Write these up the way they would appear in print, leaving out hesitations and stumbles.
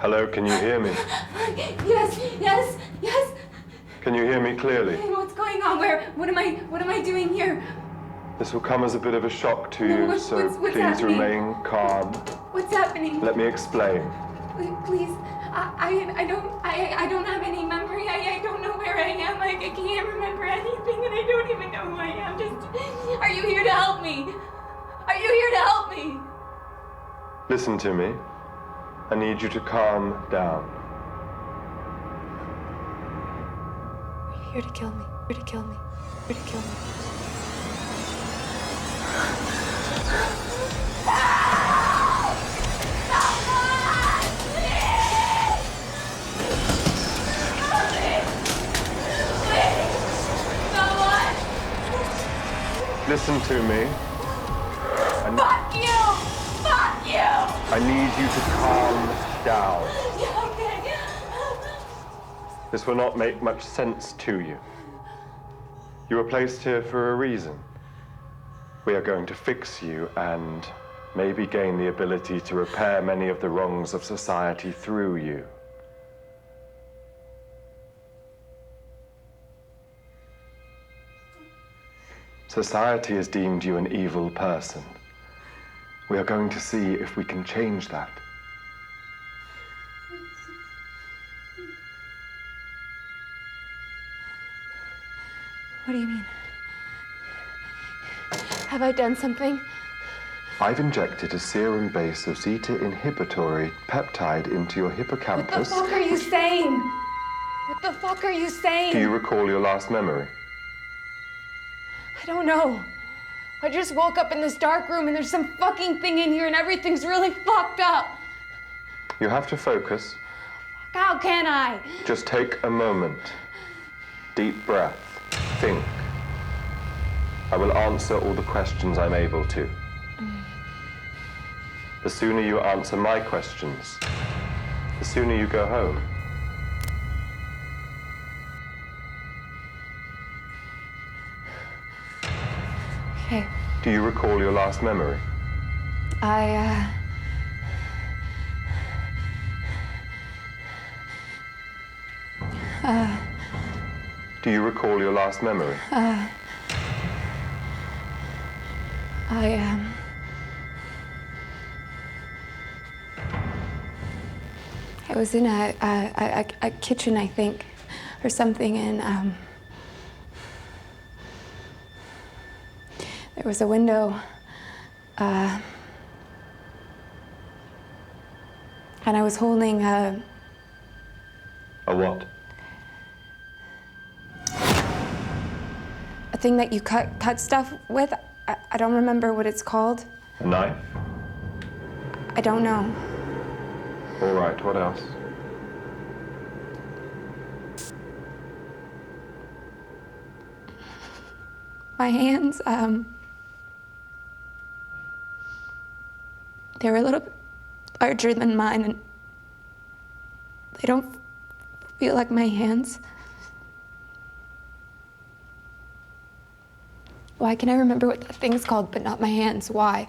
Hello, can you hear me? Yes. Can you hear me clearly? What's going on? What am I doing here? This will come as a bit of a shock to you, What's please happening? remain calm. What's happening? Let me explain. Please, I don't have any memory. I don't know where I am. I can't remember anything, and I don't even know who I am. Are you here to help me? Are you here to help me? Listen to me. I need you to calm down. Are you here to kill me? Here to kill me? Here to kill me? Listen to me. Fuck you! Fuck you! I need you to calm down. Yeah, okay. This will not make much sense to you. You were placed here for a reason. We are going to fix you and maybe gain the ability to repair many of the wrongs of society through you. Society has deemed you an evil person. We are going to see if we can change that. What do you mean? Have I done something? I've injected a serum base of zeta inhibitory peptide into your hippocampus. What the fuck are you saying? What the fuck are you saying? Do you recall your last memory? I don't know. I just woke up in this dark room and there's some fucking thing in here and everything's really fucked up. You have to focus. How can I? Just take a moment. Deep breath. Think. I will answer all the questions I'm able to. The sooner you answer my questions, the sooner you go home. Okay. Do you recall your last memory? Do you recall your last memory? I was in a kitchen, I think, or something, and there was a window, and I was holding A what? a thing that you cut stuff with. I don't remember what it's called. A knife? I don't know. All right, what else? My hands, they were a little bit larger than mine, and they don't feel like my hands. Why can I remember what that thing's called, but not my hands? Why?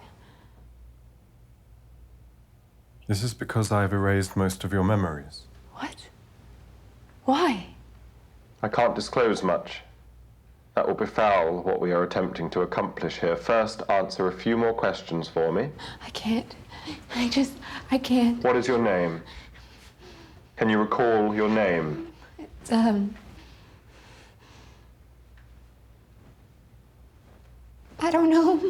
This is because I've erased most of your memories. What? Why? I can't disclose much. That will befoul what we are attempting to accomplish here. First, answer a few more questions for me. I can't. I can't. What is your name? Can you recall your name? It's, I don't know.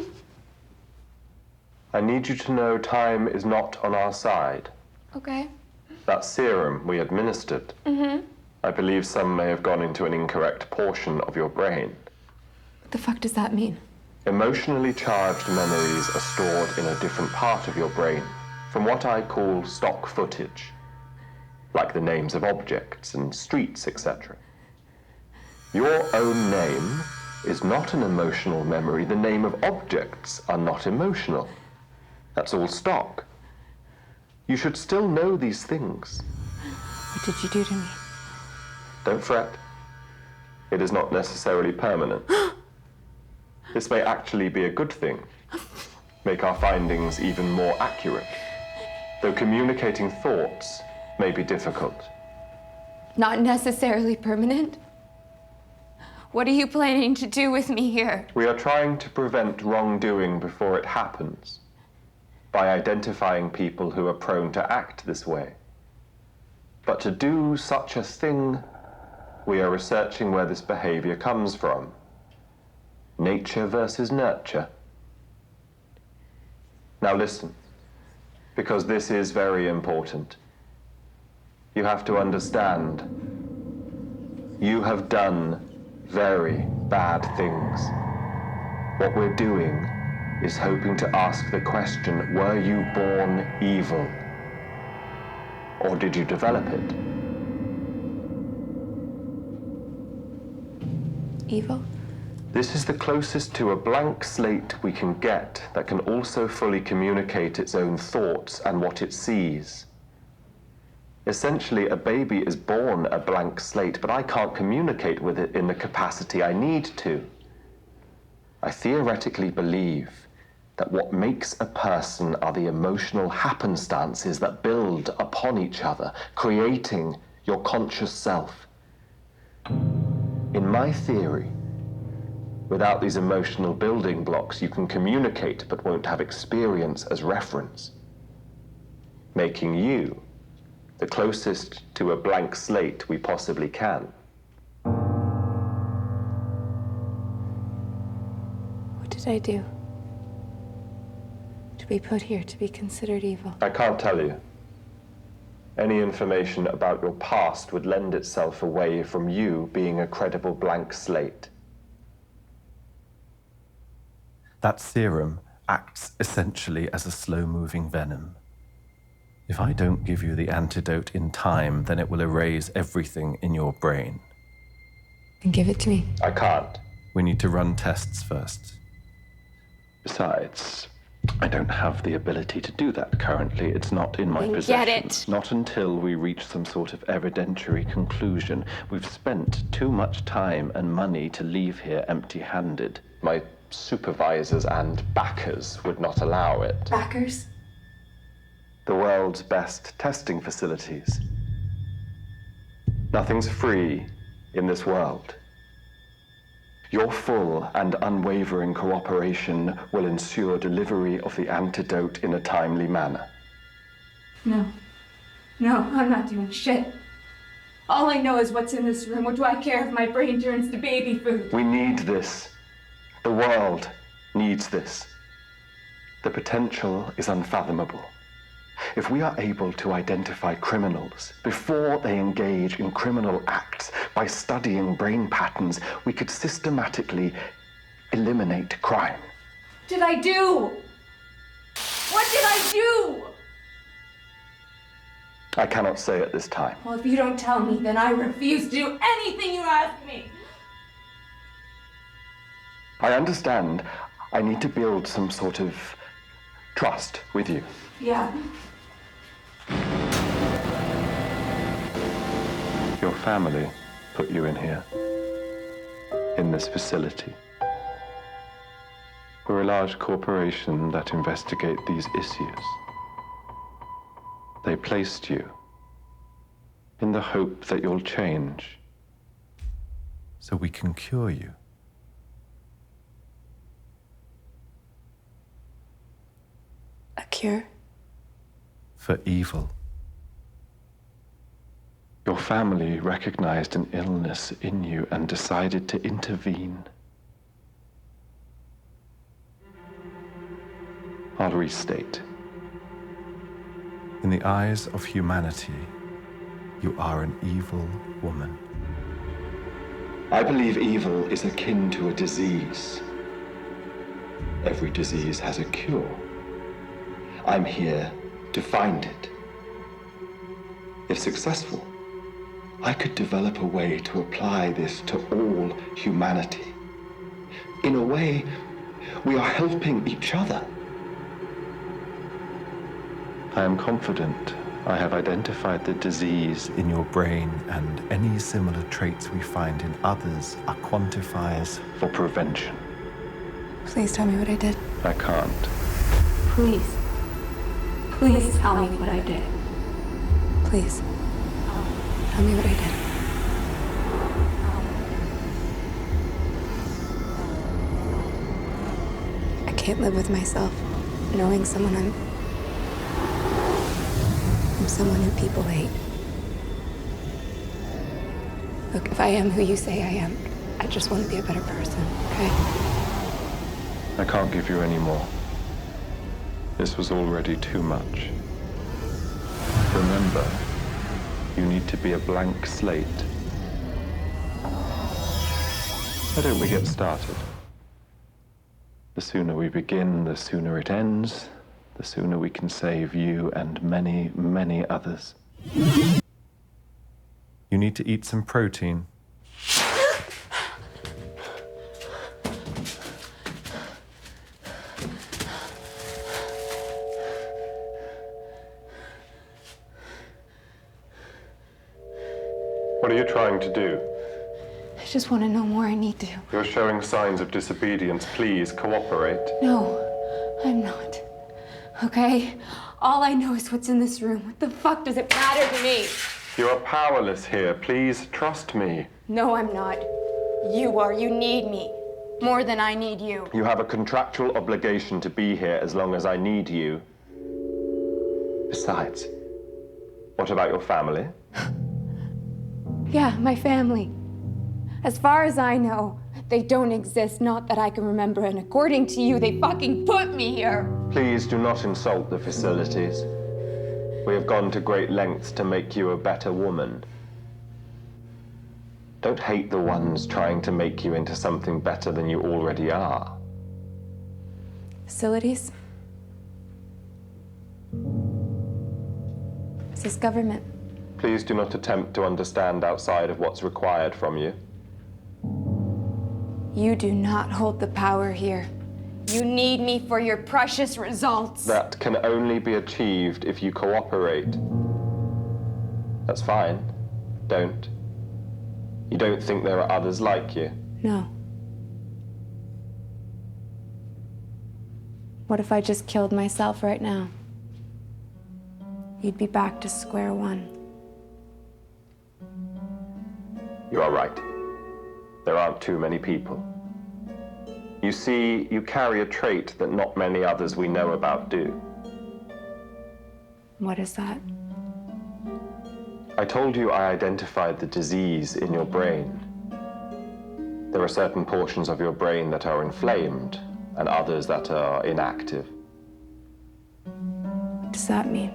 I need you to know time is not on our side. Okay. That serum we administered, I believe some may have gone into an incorrect portion of your brain. What the fuck does that mean? Emotionally charged memories are stored in a different part of your brain from what I call stock footage, like the names of objects and streets, etc. Your own name is not an emotional memory. The name of objects are not emotional. That's all stock. You should still know these things. What did you do to me? Don't fret. It is not necessarily permanent. This may actually be a good thing. Make our findings even more accurate. Though communicating thoughts may be difficult. Not necessarily permanent. What are you planning to do with me here? We are trying to prevent wrongdoing before it happens by identifying people who are prone to act this way. But to do such a thing, we are researching where this behavior comes from. Nature versus nurture. Now listen, because this is very important. You have to understand, you have done very bad things. What we're doing is hoping to ask the question, were you born evil? Or did you develop it? Evil? This is the closest to a blank slate we can get that can also fully communicate its own thoughts and what it sees. Essentially, a baby is born a blank slate, but I can't communicate with it in the capacity I need to. I theoretically believe that what makes a person are the emotional happenstances that build upon each other, creating your conscious self. In my theory, without these emotional building blocks, you can communicate but won't have experience as reference, making you the closest to a blank slate we possibly can. What did I do to be put here to be considered evil? I can't tell you. Any information about your past would lend itself away from you being a credible blank slate. That serum acts essentially as a slow-moving venom. If I don't give you the antidote in time, then it will erase everything in your brain. Then give it to me. I can't. We need to run tests first. Besides, I don't have the ability to do that currently. It's not in my possession. Get it! Not until we reach some sort of evidentiary conclusion. We've spent too much time and money to leave here empty-handed. My supervisors and backers would not allow it. Backers? The world's best testing facilities. Nothing's free in this world. Your full and unwavering cooperation will ensure delivery of the antidote in a timely manner. No, I'm not doing shit. All I know is what's in this room. What do I care if my brain turns to baby food? We need this. The world needs this. The potential is unfathomable. If we are able to identify criminals before they engage in criminal acts by studying brain patterns, we could systematically eliminate crime. What did I do? What did I do? I cannot say at this time. Well, if you don't tell me, then I refuse to do anything you ask me. I understand I need to build some sort of trust with you. Yeah. Your family put you in here, in this facility. We're a large corporation that investigate these issues. They placed you in the hope that you'll change. So we can cure you. A cure? For evil. Your family recognized an illness in you and decided to intervene. I'll restate. In the eyes of humanity, you are an evil woman. I believe evil is akin to a disease. Every disease has a cure. I'm here to find it. If successful, I could develop a way to apply this to all humanity. In a way, we are helping each other. I am confident I have identified the disease In your brain, and any similar traits we find in others are quantifiers. for prevention. Please tell me what I did. I can't. Please. Please tell me what I did. Please. Tell me what I did. I can't live with myself, knowing I'm someone who people hate. Look, if I am who you say I am, I just want to be a better person, okay? I can't give you any more. This was already too much. Remember, you need to be a blank slate. Why don't we get started? The sooner we begin, the sooner it ends, the sooner we can save you and many, many others. You need to eat some protein. What are you trying to do? I just want to know more. I need to. You're showing signs of disobedience. Please cooperate. No, I'm not. Okay? All I know is what's in this room. What the fuck does it matter to me? You are powerless here. Please trust me. No, I'm not. You are. You need me. More than I need you. You have a contractual obligation to be here as long as I need you. Besides, what about your family? Yeah, my family. As far as I know, they don't exist, not that I can remember, and according to you, they fucking put me here. Please do not insult the facilities. We have gone to great lengths to make you a better woman. Don't hate the ones trying to make you into something better than you already are. Facilities? Is this government? Please do not attempt to understand outside of what's required from you. You do not hold the power here. You need me for your precious results. That can only be achieved if you cooperate. That's fine. Don't. You don't think there are others like you? No. What if I just killed myself right now? You'd be back to square one. You are right. There aren't too many people. You see, you carry a trait that not many others we know about do. What is that? I told you I identified the disease in your brain. There are certain portions of your brain that are inflamed and others that are inactive. What does that mean?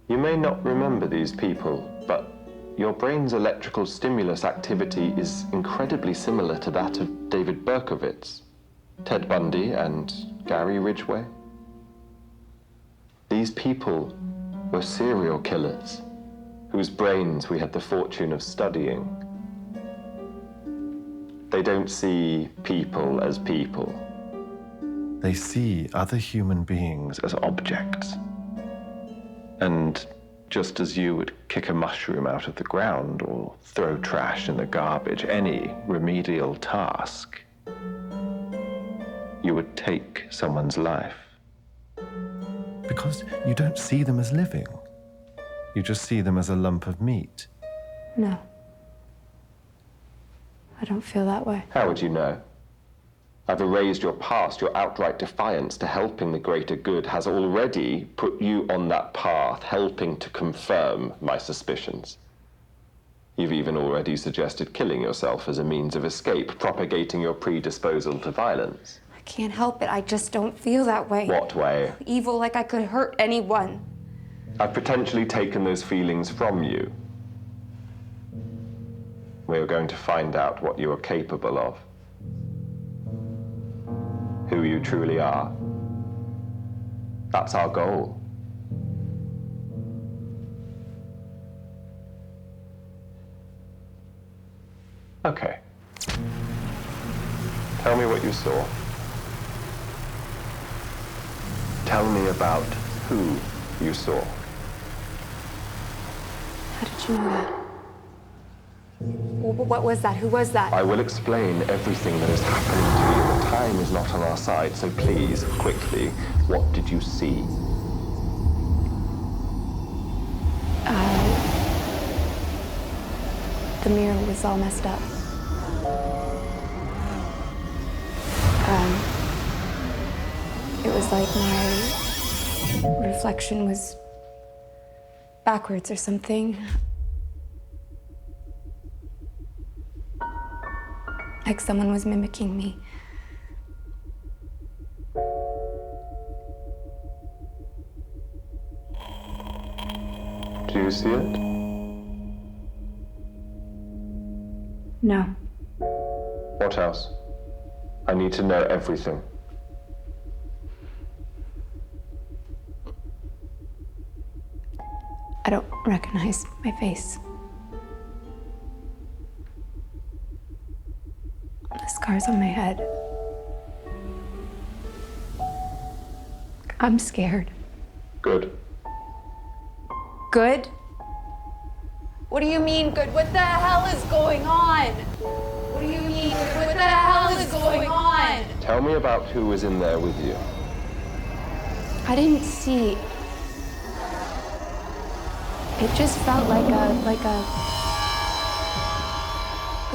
You may not remember these people, but your brain's electrical stimulus activity is incredibly similar to that of David Berkowitz, Ted Bundy, and Gary Ridgway. These people were serial killers whose brains we had the fortune of studying. They don't see people as people. They see other human beings as objects. And just as you would kick a mushroom out of the ground or throw trash in the garbage, any remedial task, you would take someone's life. Because you don't see them as living. You just see them as a lump of meat. No. I don't feel that way. How would you know? I've erased your past. Your outright defiance to helping the greater good has already put you on that path, helping to confirm my suspicions. You've even already suggested killing yourself as a means of escape, propagating your predisposal to violence. I can't help it. I just don't feel that way. What way? Evil, like I could hurt anyone. I've potentially taken those feelings from you. We're going to find out what you are capable of. Who you truly are. That's our goal. Okay. Tell me what you saw. Tell me about who you saw. How did you know that? What was that? Who was that? I will explain everything that is happening to you. The time is not on our side, so please, quickly, what did you see? the mirror was all messed up. It was like my reflection was backwards or something. Like someone was mimicking me. Do you see it? No. What else? I need to know everything. I don't recognize my face. The scars on my head. I'm scared. Good. Good? What do you mean good? What the hell is going on? What do you mean good? What the hell is going on? Tell me about who was in there with you. I didn't see. It just felt like a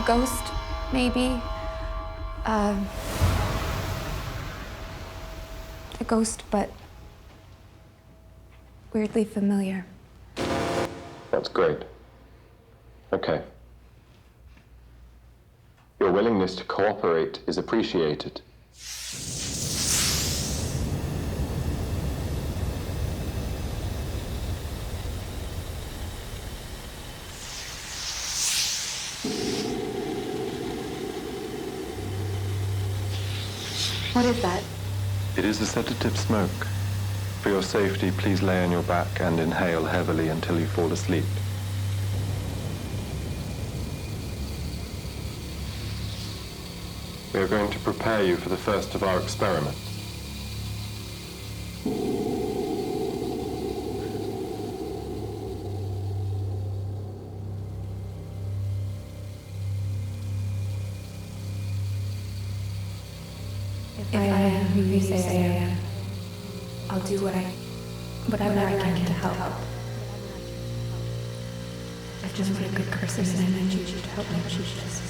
ghost, maybe. A ghost, but weirdly familiar. That's great. Okay. Your willingness to cooperate is appreciated. What is that? It is a sedative smoke. For your safety, please lay on your back and inhale heavily until you fall asleep. We are going to prepare you for the first of our experiments. If I am who you say I am, I'll do whatever I can to help. I've just been a good person and I need you to help me achieve this.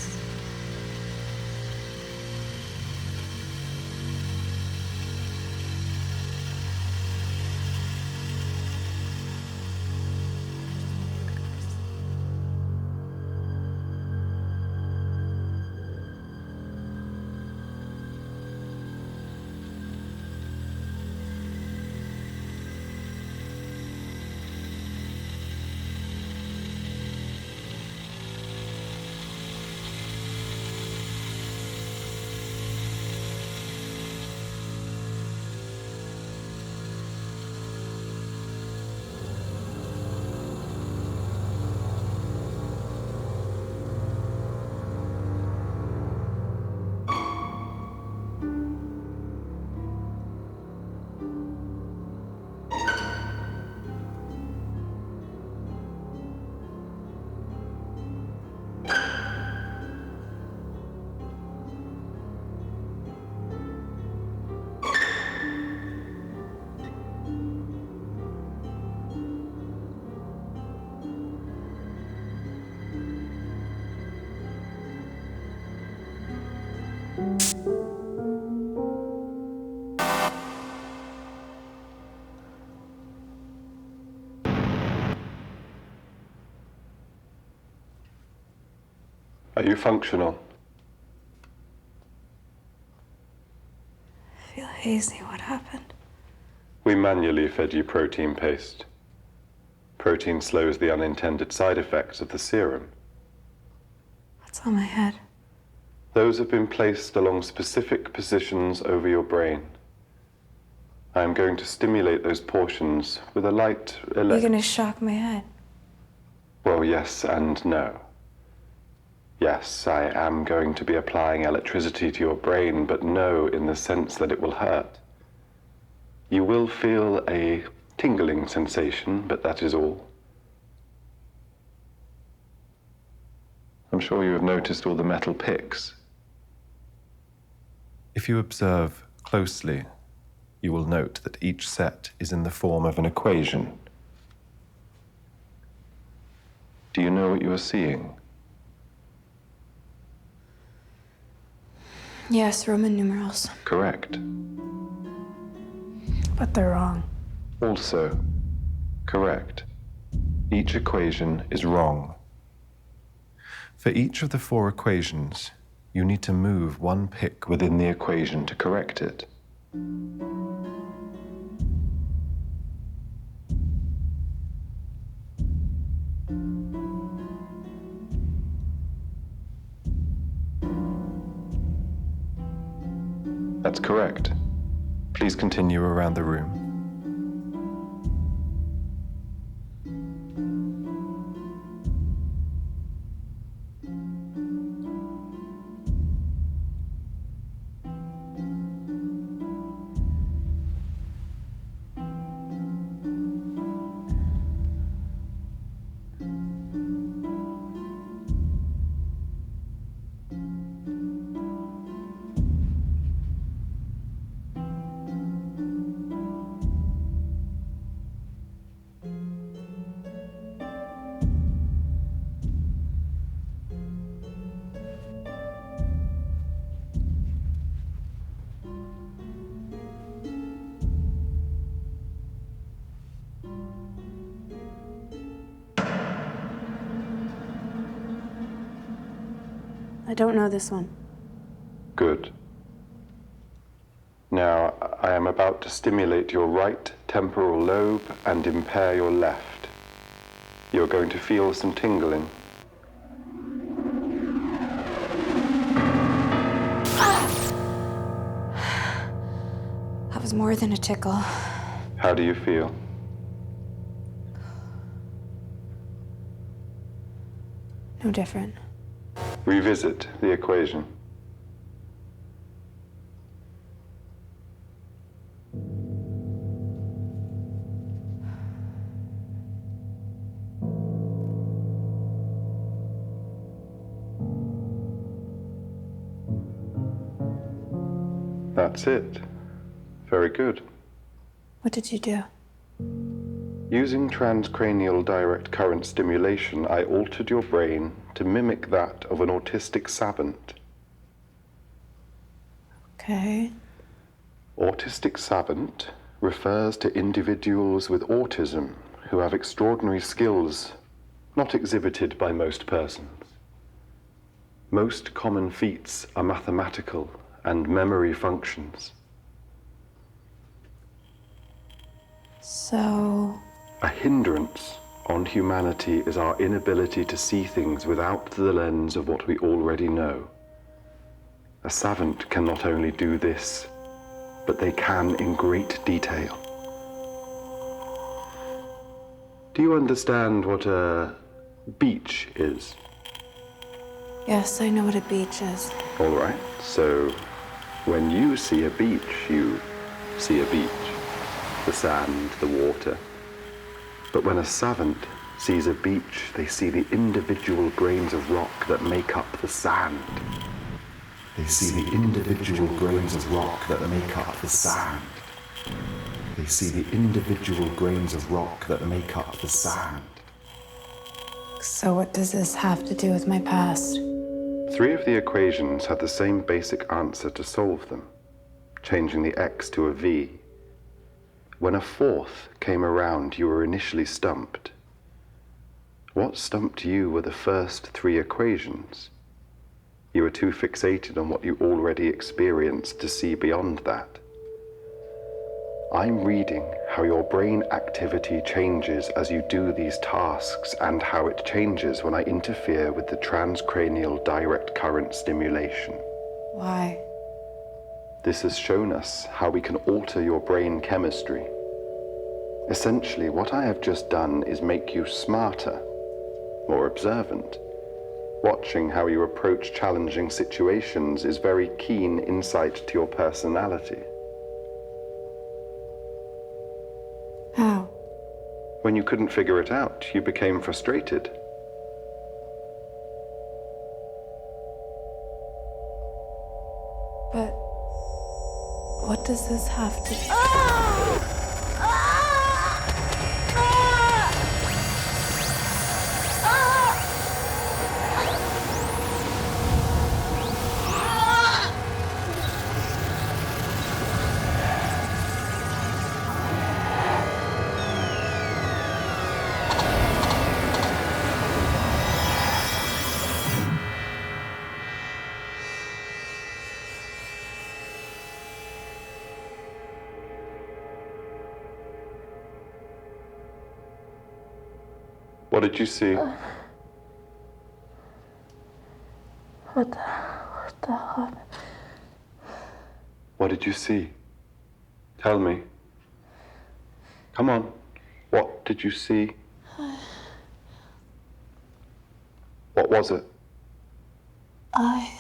Are you functional? I feel hazy. What happened? We manually fed you protein paste. Protein slows the unintended side effects of the serum. What's on my head? Those have been placed along specific positions over your brain. I am going to stimulate those portions with a light You're gonna shock my head. Well, yes and no. Yes, I am going to be applying electricity to your brain, but no in the sense that it will hurt. You will feel a tingling sensation, but that is all. I'm sure you have noticed all the metal picks. If you observe closely, you will note that each set is in the form of an equation. Do you know what you are seeing? Yes, Roman numerals. Correct. But they're wrong. Also correct. Each equation is wrong. For each of the 4 equations, you need to move one pick within the equation to correct it. That's correct. Please continue around the room. I don't know this one. Good. Now, I am about to stimulate your right temporal lobe and impair your left. You're going to feel some tingling. That was more than a tickle. How do you feel? No different. Revisit the equation. That's it. Very good. What did you do? Using transcranial direct current stimulation, I altered your brain to mimic that of an autistic savant. Okay. Autistic savant refers to individuals with autism who have extraordinary skills not exhibited by most persons. Most common feats are mathematical and memory functions. So... A hindrance on humanity is our inability to see things without the lens of what we already know. A savant can not only do this, but they can in great detail. Do you understand what a beach is? Yes, I know what a beach is. All right, so when you see a beach, you see a beach. The sand, the water. But when a savant sees a beach, they see the individual grains of rock that make up the sand. They see the individual grains of rock that make up the sand. They see the individual grains of rock that make up the sand. So what does this have to do with my past? 3 of the equations had the same basic answer to solve them, changing the x to a v. When a 4th came around, you were initially stumped. What stumped you were the first 3 equations. You were too fixated on what you already experienced to see beyond that. I'm reading how your brain activity changes as you do these tasks and how it changes when I interfere with the transcranial direct current stimulation. Why? This has shown us how we can alter your brain chemistry. Essentially, what I have just done is make you smarter, more observant. Watching how you approach challenging situations is very keen insight to your personality. How? When you couldn't figure it out, you became frustrated. But what does this have to do? What did you see? What the hell? What did you see? Tell me. Come on. What did you see? What was it? I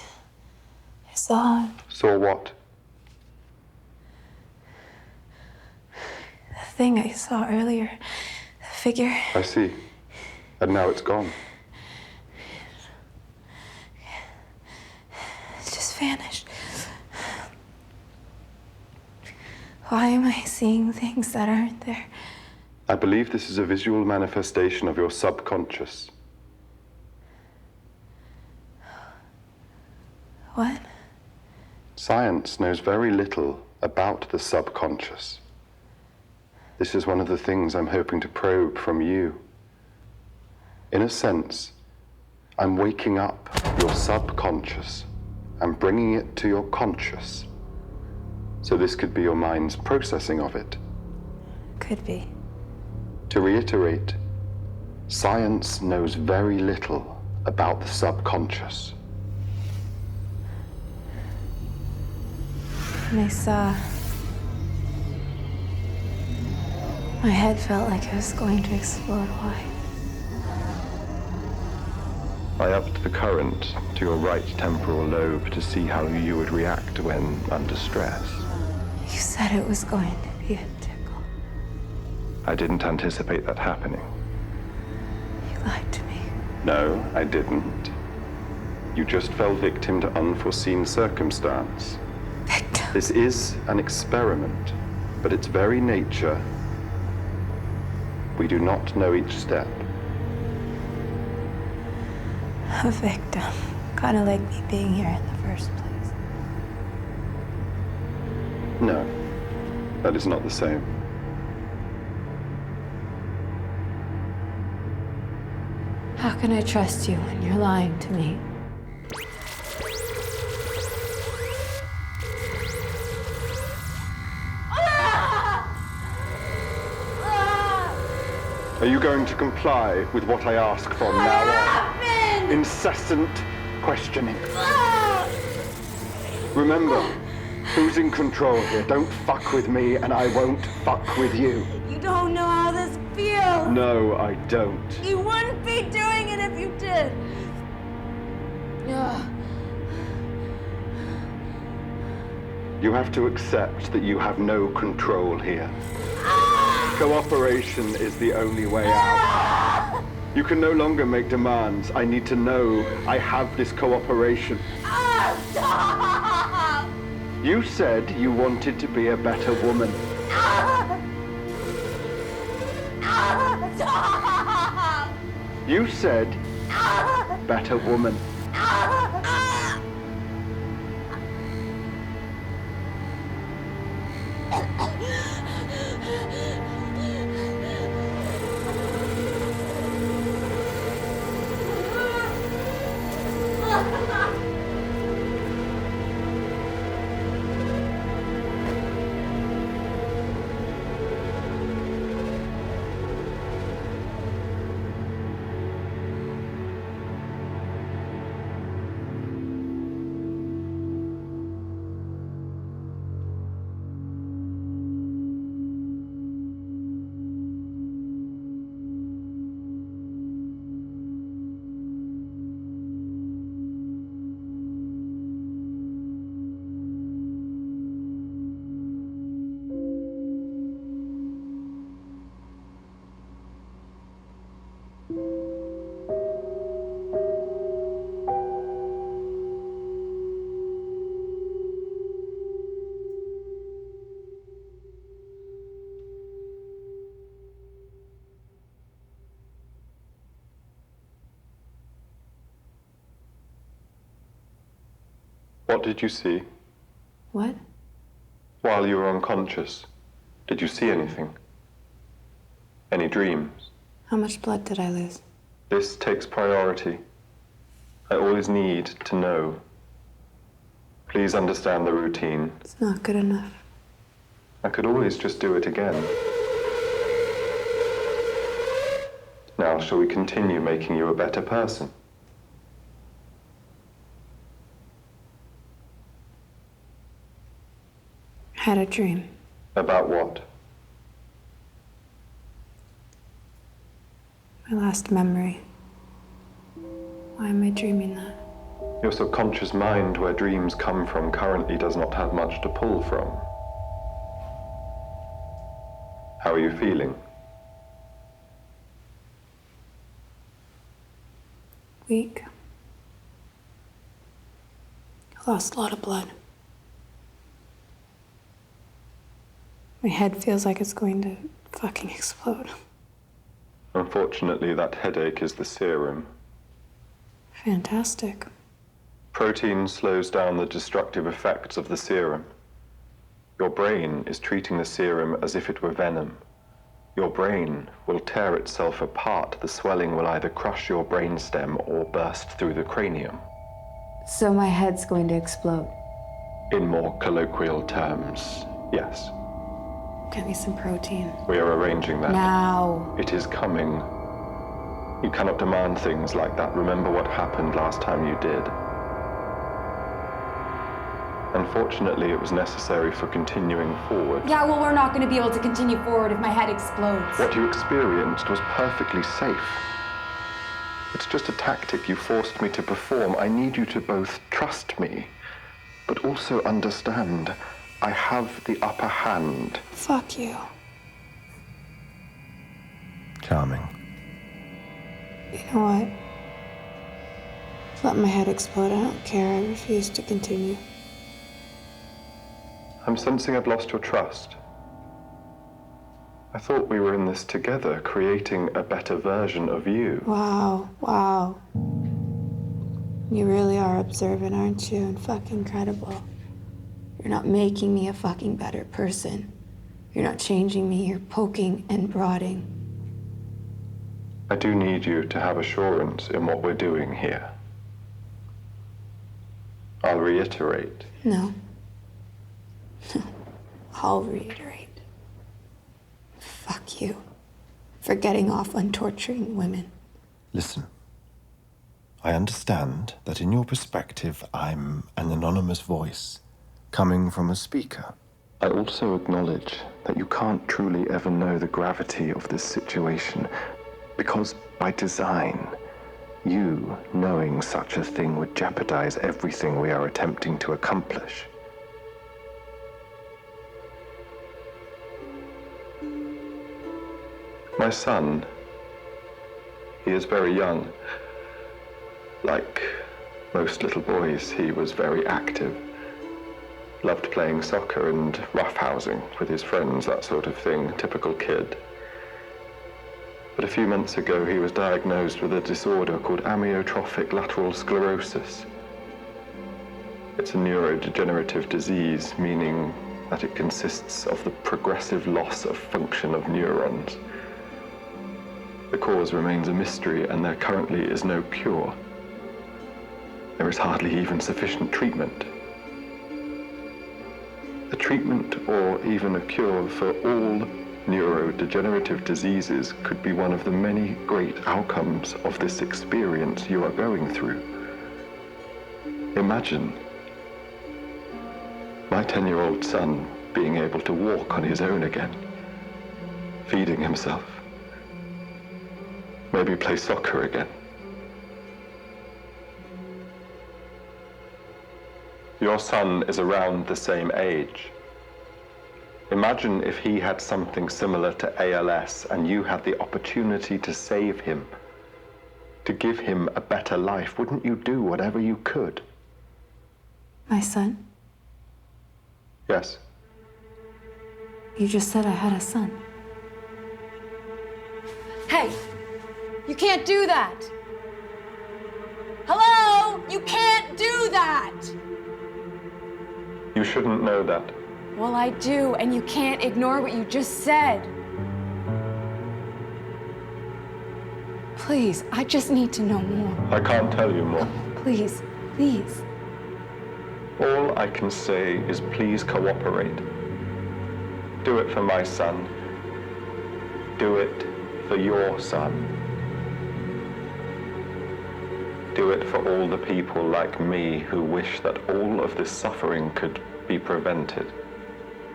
saw Saw what? the thing I saw earlier. The figure. I see. And now it's gone. It just vanished. Why am I seeing things that aren't there? I believe this is a visual manifestation of your subconscious. What? Science knows very little about the subconscious. This is one of the things I'm hoping to probe from you. In a sense, I'm waking up your subconscious and bringing it to your conscious. So this could be your mind's processing of it. Could be. To reiterate, science knows very little about the subconscious. And I saw... My head felt like it was going to explode. Why? I upped the current to your right temporal lobe to see how you would react when under stress. You said it was going to be a tickle. I didn't anticipate that happening. You lied to me. No, I didn't. You just fell victim to unforeseen circumstance. Victim. This is an experiment, but its very nature, we do not know each step. A victim. Kind of like me being here in the first place. No, that is not the same. How can I trust you when you're lying to me? Are you going to comply with what I ask from now on? Incessant questioning. Remember, who's in control here? Don't fuck with me, and I won't fuck with you. You don't know how this feels. No, I don't. You wouldn't be doing it if you did. You have to accept that you have no control here. Cooperation is the only way out. You can no longer make demands. I need to know I have this cooperation. Stop! You said you wanted to be a better woman. Stop! You said better woman. What did you see? What? While you were unconscious, did you see anything? Any dreams? How much blood did I lose? This takes priority. I always need to know. Please understand the routine. It's not good enough. I could always just do it again. Now, shall we continue making you a better person? I had a dream. About what? My last memory. Why am I dreaming that? Your subconscious mind, where dreams come from, currently does not have much to pull from. How are you feeling? Weak. I lost a lot of blood. My head feels like it's going to fucking explode. Unfortunately, that headache is the serum. Fantastic. Protein slows down the destructive effects of the serum. Your brain is treating the serum as if it were venom. Your brain will tear itself apart. The swelling will either crush your brainstem or burst through the cranium. So my head's going to explode. In more colloquial terms, yes. Get me some protein. We are arranging that. Now. It is coming. You cannot demand things like that. Remember what happened last time you did. Unfortunately, it was necessary for continuing forward. Yeah, well, we're not going to be able to continue forward if my head explodes. What you experienced was perfectly safe. It's just a tactic you forced me to perform. I need you to both trust me, but also understand I have the upper hand. Fuck you. Charming. You know what? Let my head explode. I don't care. I refuse to continue. I'm sensing I've lost your trust. I thought we were in this together, creating a better version of you. Wow. Wow. You really are observant, aren't you? And fucking credible. You're not making me a fucking better person. You're not changing me. You're poking and prodding. I do need you to have assurance in what we're doing here. I'll reiterate. No. I'll reiterate. Fuck you for getting off on torturing women. Listen, I understand that in your perspective, I'm an anonymous voice coming from a speaker. I also acknowledge that you can't truly ever know the gravity of this situation because by design, you knowing such a thing would jeopardize everything we are attempting to accomplish. My son, he is very young. Like most little boys, he was very active. Loved playing soccer and roughhousing with his friends, that sort of thing, typical kid. But a few months ago, he was diagnosed with a disorder called amyotrophic lateral sclerosis. It's a neurodegenerative disease, meaning that it consists of the progressive loss of function of neurons. The cause remains a mystery, and there currently is no cure. There is hardly even sufficient treatment. A treatment or even a cure for all neurodegenerative diseases could be one of the many great outcomes of this experience you are going through. Imagine my 10-year-old son being able to walk on his own again, feeding himself, maybe play soccer again. Your son is around the same age. Imagine if he had something similar to ALS and you had the opportunity to save him, to give him a better life. Wouldn't you do whatever you could? My son? Yes. You just said I had a son. Hey, you can't do that. Hello? You can't do that. You shouldn't know that. Well, I do, and you can't ignore what you just said. Please, I just need to know more. I can't tell you more. Please, please. All I can say is please cooperate. Do it for my son. Do it for your son. do it for all the people like me who wish that all of this suffering could be prevented.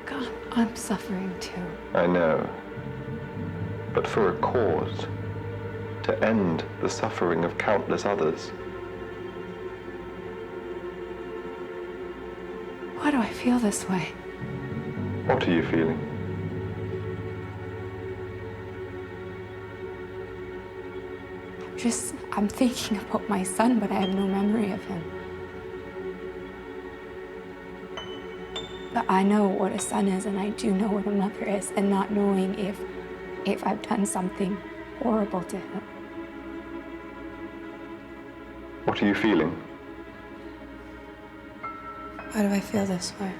God, I'm suffering too. I know. But for a cause, to end the suffering of countless others. Why do I feel this way? What are you feeling? I'm thinking about my son, but I have no memory of him. But I know what a son is, and I do know what a mother is, and not knowing if I've done something horrible to him. What are you feeling? Why do I feel this way?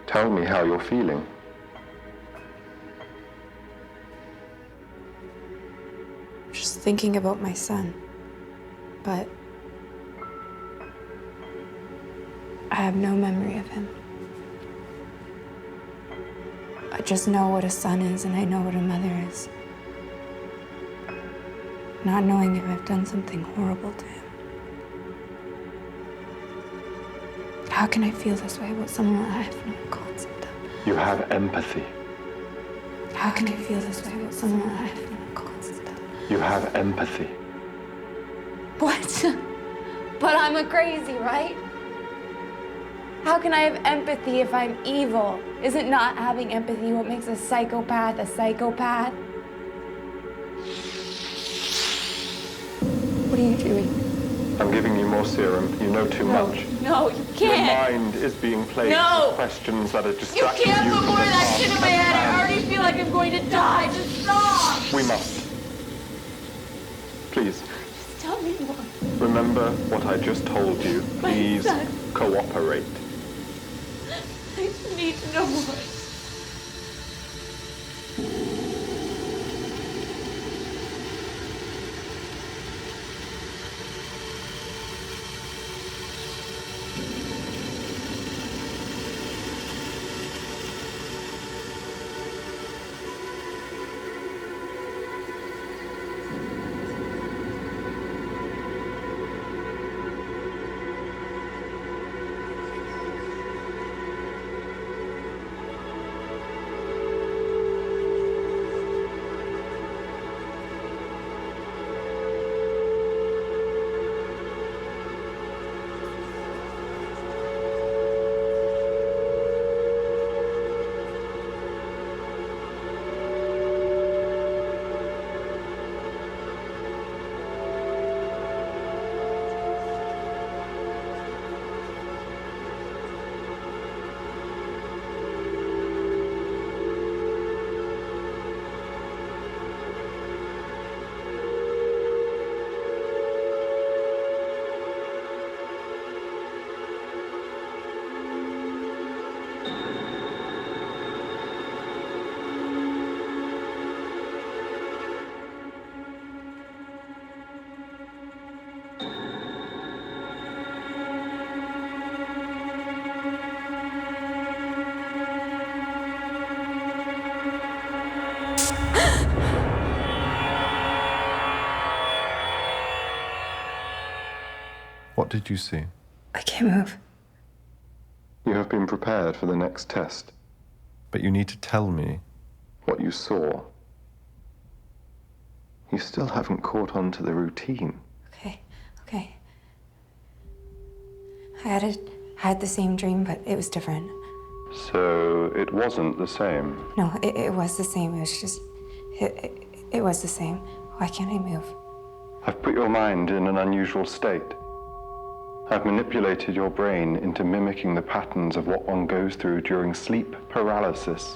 Tell me how you're feeling. Just thinking about my son, but I have no memory of him. I just know what a son is, and I know what a mother is. Not knowing if I've done something horrible to him. How can I feel this way about someone I have no concept of? You have empathy. How can I feel this way about someone I have no concept of? You have empathy. What? But I'm a crazy, right? How can I have empathy if I'm evil? Isn't not having empathy what makes a psychopath a psychopath? What are you doing? I'm giving you more serum. You know too much. No, you Your can't. mind is being plagued No. with questions that are You distracting can't you put from more the of that task shit in my at head. I hand. already feel like I'm going to die. Just stop. We must. Please, Just tell me more. remember what I just told you. My Please son. cooperate. I need to know more. What did you see? I can't move. You have been prepared for the next test. But you need to tell me what you saw. You still haven't caught on to the routine. Okay. I had the same dream, but it was different. So it wasn't the same. No, it was the same. It was just, it was the same. Why can't I move? I've put your mind in an unusual state. I've manipulated your brain into mimicking the patterns of what one goes through during sleep paralysis.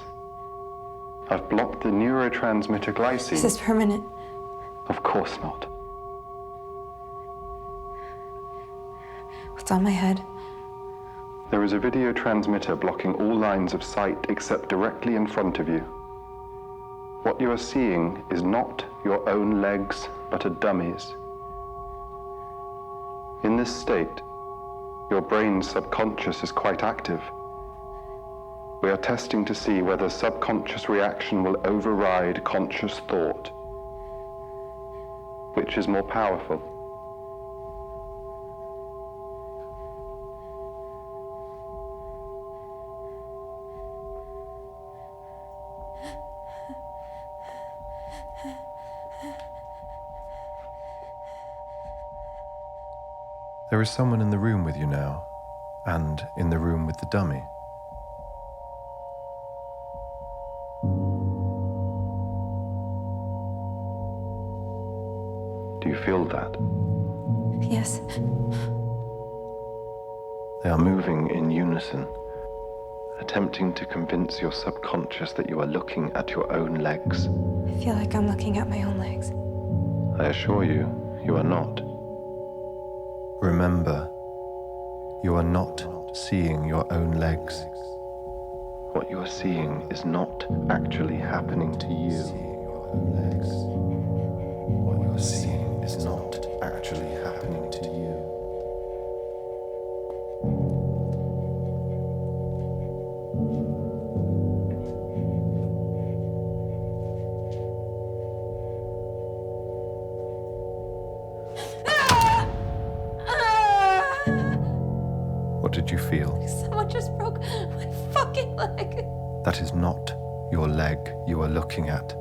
I've blocked the neurotransmitter glycine. Is this permanent? Of course not. What's on my head? There is a video transmitter blocking all lines of sight except directly in front of you. What you are seeing is not your own legs, but a dummy's. In this state, your brain's subconscious is quite active. We are testing to see whether subconscious reaction will override conscious thought. Which is more powerful? There is someone in the room with you now, and in the room with the dummy. Do you feel that? Yes. They are moving in unison, attempting to convince your subconscious that you are looking at your own legs. I feel like I'm looking at my own legs. I assure you, you are not. Remember, you are not seeing your own legs. What you are seeing is not actually happening to you. What you are seeing is not actually happening to you. What did you feel? Someone just broke my fucking leg. That is not your leg you are looking at.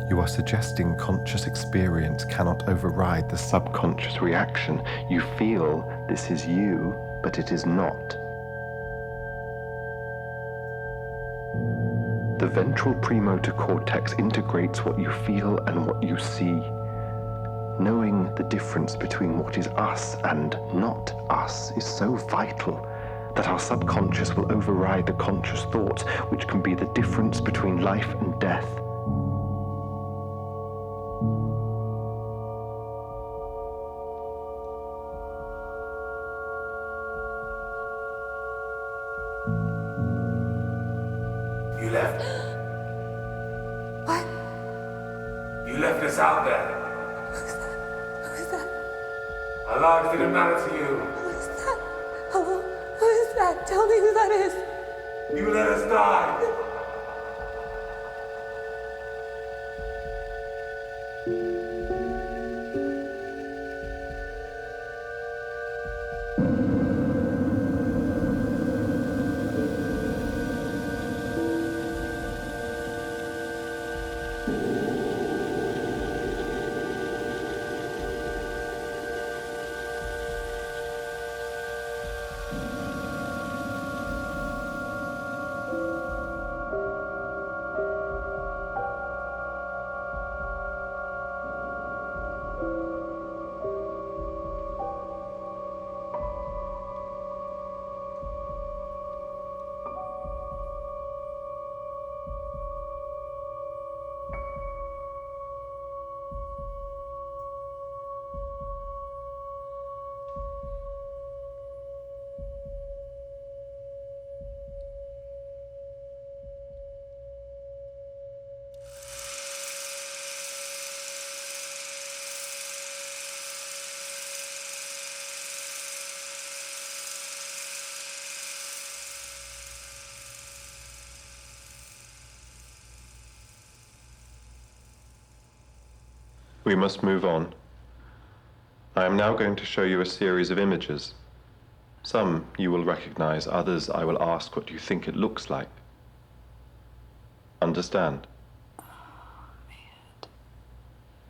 You are suggesting conscious experience cannot override the subconscious reaction. You feel this is you, but it is not. The ventral premotor cortex integrates what you feel and what you see. Knowing the difference between what is us and not us is so vital that our subconscious will override the conscious thoughts, which can be the difference between life and death. You left. What? You left us out there. Who is that? Our lives didn't matter to you. Who is that? Hello? Who is that? Tell me who that is. You let us die. We must move on. I am now going to show you a series of images. Some you will recognize, others I will ask what you think it looks like. Understand?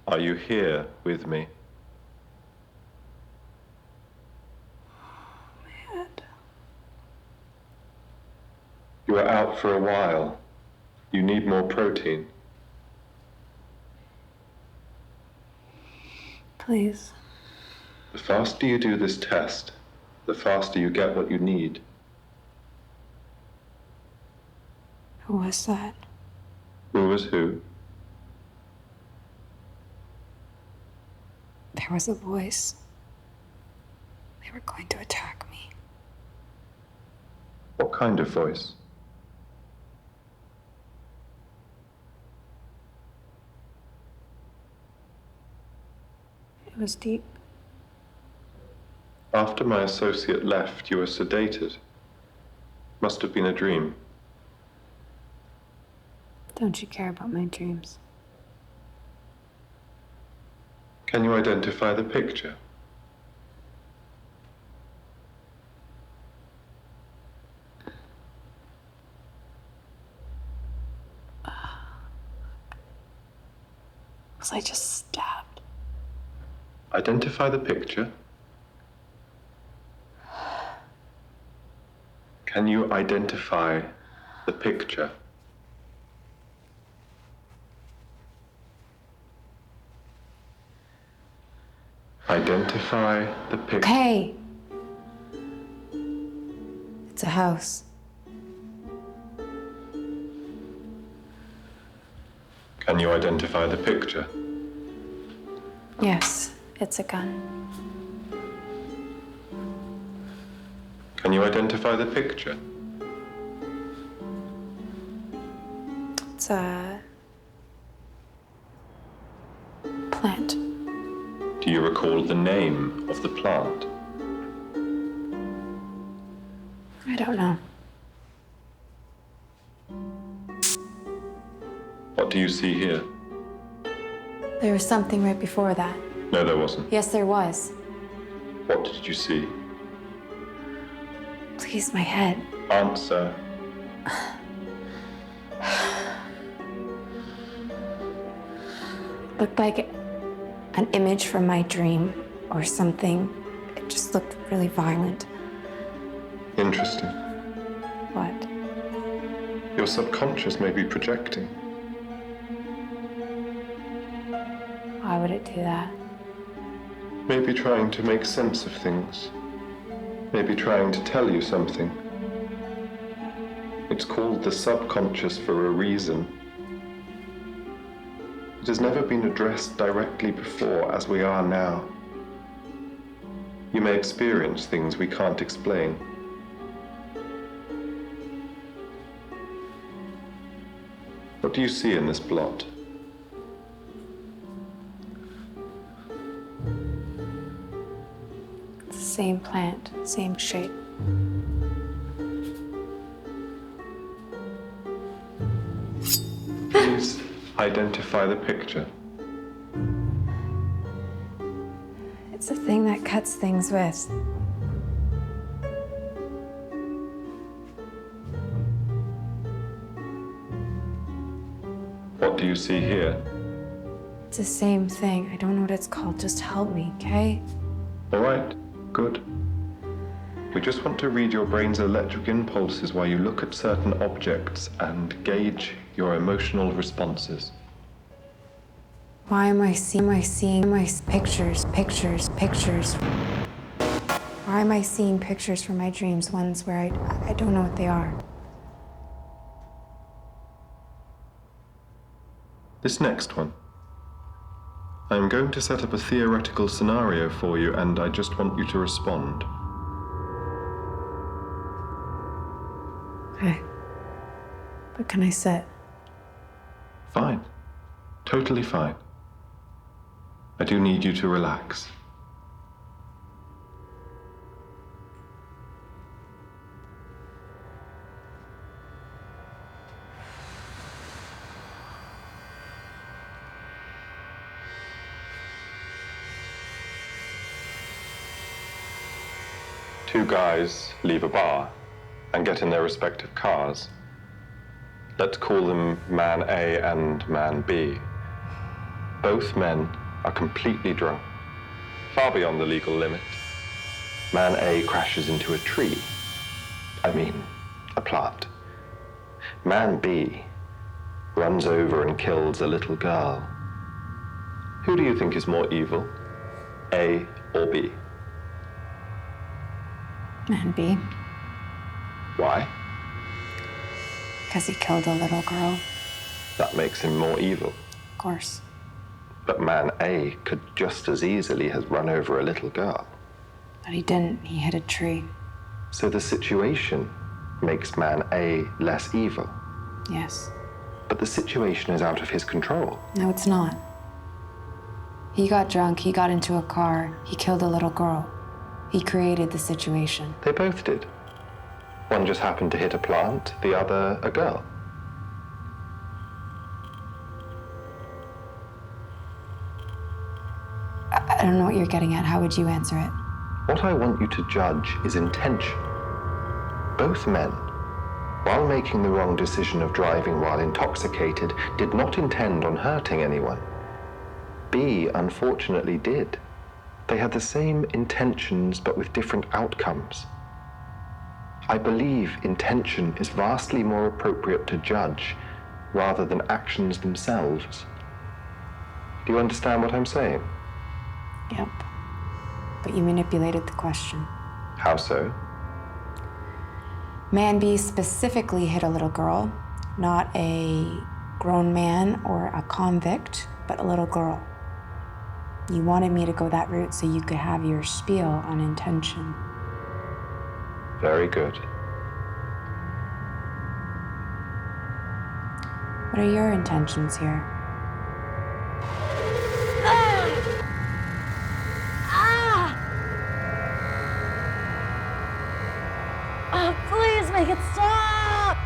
Are you here with me? You are out for a while. You need more protein. Please. The faster you do this test, the faster you get what you need. Who was that? Who was who? There was a voice. They were going to attack me. What kind of voice? It was deep. After my associate left, you were sedated. Must have been a dream. Don't you care about my dreams? Can you identify the picture? Was I just stabbed? Identify the picture. Can you identify the picture? Identify the picture. Okay. It's a house. Can you identify the picture? Yes, it's a gun. Can you identify the picture? It's a plant. Do you recall the name of the plant? I don't know. What do you see here? There was something right before that. No, there wasn't. Yes, there was. What did you see? Please, my head. Answer. Looked like an image from my dream or something. It just looked really violent. Interesting. What? Your subconscious may be projecting. Why would it do that? Maybe trying to make sense of things. Maybe trying to tell you something. It's called the subconscious for a reason. It has never been addressed directly before as we are now. You may experience things we can't explain. What do you see in this blot? It's the same plant, same shape. Please identify the picture. It's the thing that cuts things with. What do you see here? It's the same thing. I don't know what it's called. Just help me, okay? All right, good. We just want to read your brain's electric impulses while you look at certain objects and gauge your emotional responses. Why am I seeing my pictures? Why am I seeing pictures from my dreams, ones where I don't know what they are? This next one. I am going to set up a theoretical scenario for you, and I just want you to respond. Okay. What can I set? Fine. Totally fine. I do need you to relax. Two guys leave a bar and get in their respective cars. Let's call them Man A and Man B. Both men are completely drunk, far beyond the legal limit. Man A crashes into a tree. I mean, a plant. Man B runs over and kills a little girl. Who do you think is more evil, A or B? Man B. Why? Because he killed a little girl. That makes him more evil. Of course. But Man A could just as easily have run over a little girl. But he didn't. He hit a tree. So the situation makes Man A less evil. Yes. But the situation is out of his control. No, it's not. He got drunk, he got into a car, he killed a little girl. He created the situation. They both did. One just happened to hit a plant, the other a girl. I don't know what you're getting at. How would you answer it? What I want you to judge is intention. Both men, while making the wrong decision of driving while intoxicated, did not intend on hurting anyone. B, unfortunately, did. They had the same intentions, but with different outcomes. I believe intention is vastly more appropriate to judge rather than actions themselves. Do you understand what I'm saying? Yep. But you manipulated the question. How so? Man B specifically hit a little girl, not a grown man or a convict, but a little girl. You wanted me to go that route so you could have your spiel on intention. Very good. What are your intentions here? Please make it stop!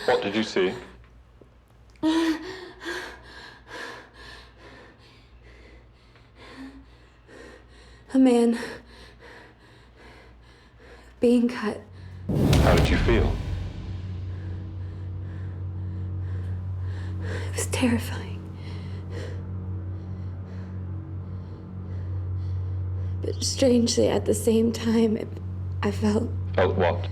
What did you see? A man being cut. How did you feel? It was terrifying. But strangely, at the same time, I felt Felt what?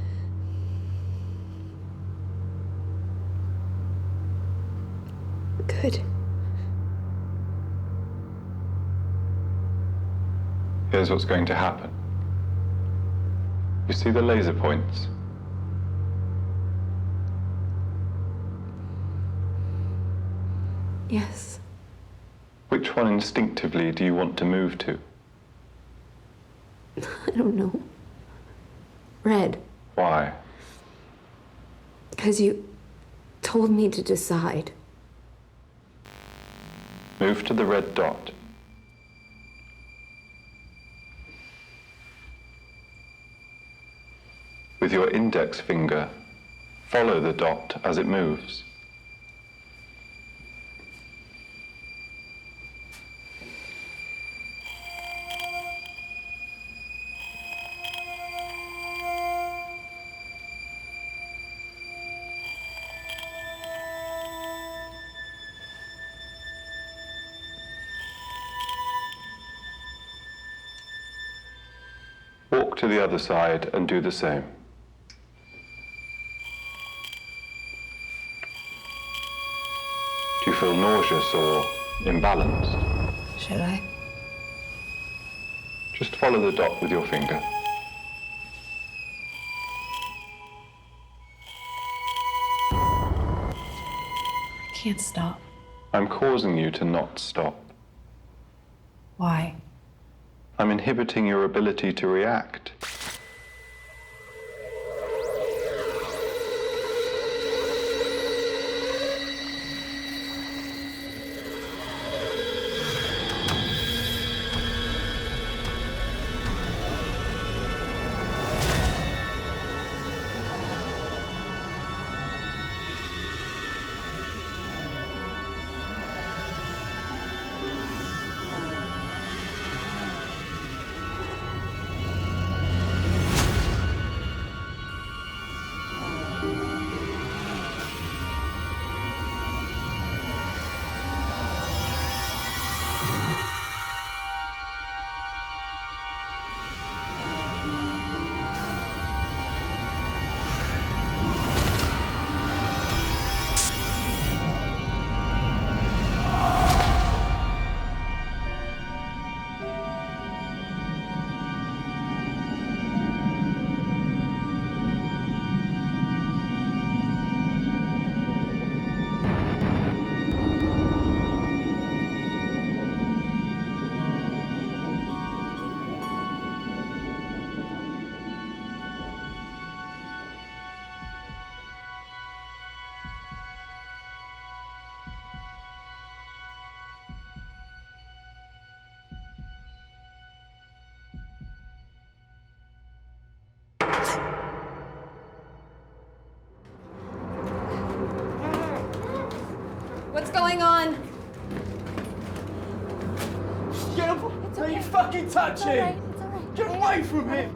good. Here's what's going to happen. You see the laser points? Yes. Which one instinctively do you want to move to? I don't know. Red. Why? Because you told me to decide. Move to the red dot. With your index finger, follow the dot as it moves. Walk to the other side and do the same. Do you feel nauseous or imbalanced? Should I? Just follow the dot with your finger. I can't stop. I'm causing you to not stop. Why? I'm inhibiting your ability to react. What's going on? Get up! Don't you fucking touch him! Get away from him!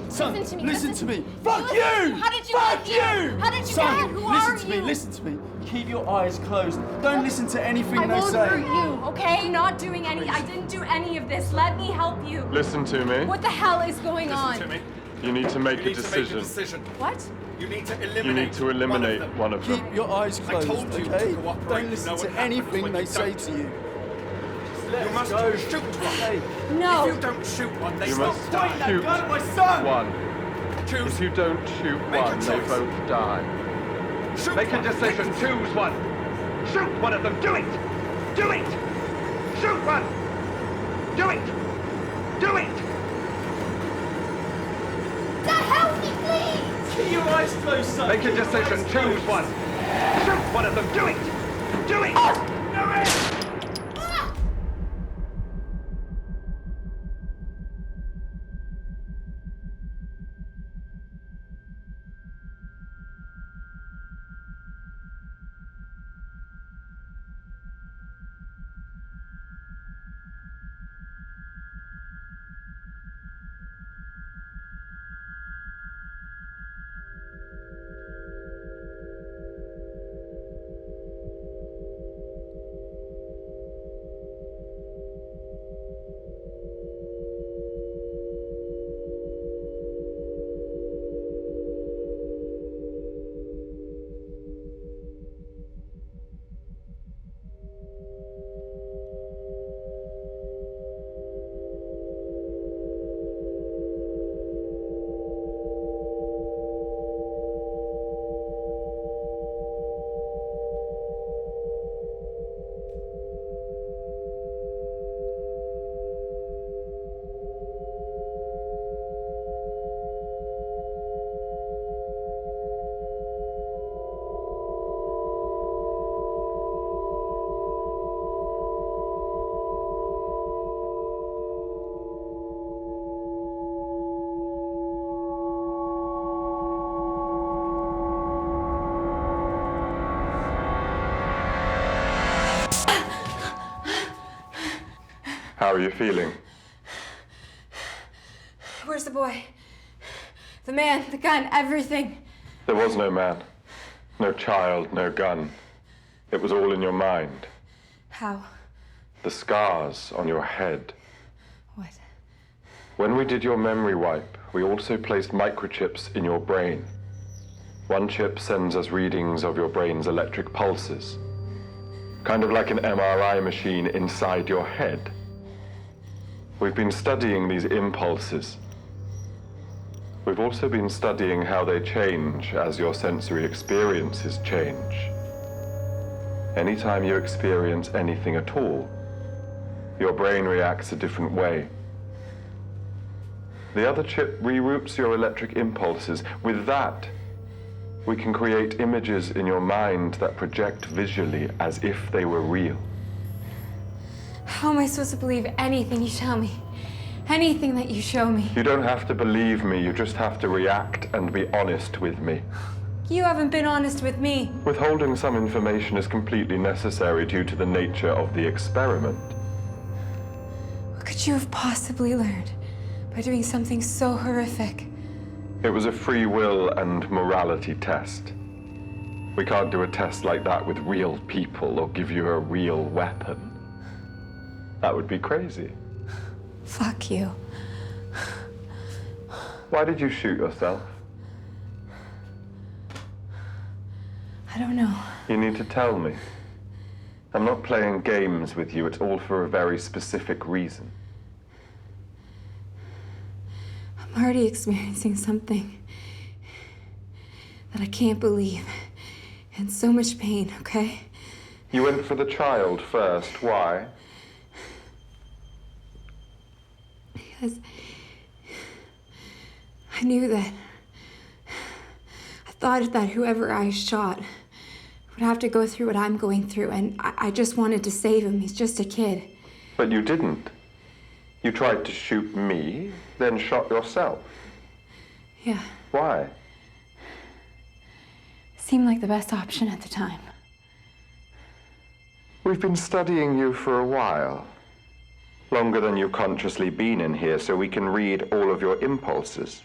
Son, listen to me. Fuck you! How did you Fuck get here? you! How did you Son, get here? Who are listen to me, you? listen to me. Keep your eyes closed. Don't listen to anything I they won't say. hurt you, okay? I'm not doing any. I didn't do any of this. Let me help you. Listen to me. What the hell is going on? Listen to me. You need to make You a need to make a decision. decision. What? You need to eliminate. You need to eliminate one of them. Keep your eyes closed, told you to okay? cooperate. Don't listen You know to what happens anything when they you say don't. to you. You must shoot one. No. If you don't shoot one, they You both must die. shoot my son! one. Choose. If you don't shoot Make a one, they choice. both die. Shoot Make a one. decision. Choose one. Shoot one of them. Do it. Do it. Shoot one. Do it. Do it. Dad, help me, please! Keep your eyes closed, son. Make a decision. Choose one. Shoot one of them. Do it. Do it. Do it. How are you feeling? Where's the boy? The man, the gun, everything. There was no man, no child, no gun. It was all in your mind. How? The scars on your head. What? When we did your memory wipe, we also placed microchips in your brain. One chip sends us readings of your brain's electric pulses, kind of like an MRI machine inside your head. We've been studying these impulses. We've also been studying how they change as your sensory experiences change. Anytime you experience anything at all, your brain reacts a different way. The other chip reroutes your electric impulses. With that, we can create images in your mind that project visually as if they were real. How am I supposed to believe anything you tell me? Anything that you show me? You don't have to believe me, you just have to react and be honest with me. You haven't been honest with me. Withholding some information is completely necessary due to the nature of the experiment. What could you have possibly learned by doing something so horrific? It was a free will and morality test. We can't do a test like that with real people or give you a real weapon. That would be crazy. Fuck you. Why did you shoot yourself? I don't know. You need to tell me. I'm not playing games with you. It's all for a very specific reason. I'm already experiencing something that I can't believe. And so much pain, okay? You went for the child first. Why? Because I knew that. I thought that whoever I shot would have to go through what I'm going through, and I just wanted to save him. He's just a kid. But you didn't. You tried to shoot me, then shot yourself. Yeah, Why? seemed like the best option at the time. We've been studying you for a while. Longer than you've consciously been in here, so we can read all of your impulses.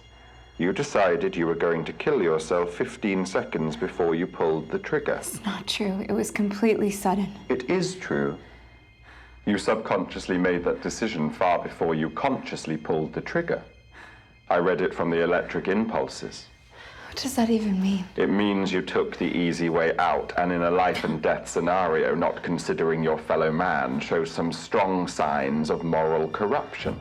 You decided you were going to kill yourself 15 seconds before you pulled the trigger. It's not true. It was completely sudden. It is true. You subconsciously made that decision far before you consciously pulled the trigger. I read it from the electric impulses. What does that even mean? It means you took the easy way out, and in a life and death scenario, not considering your fellow man shows some strong signs of moral corruption.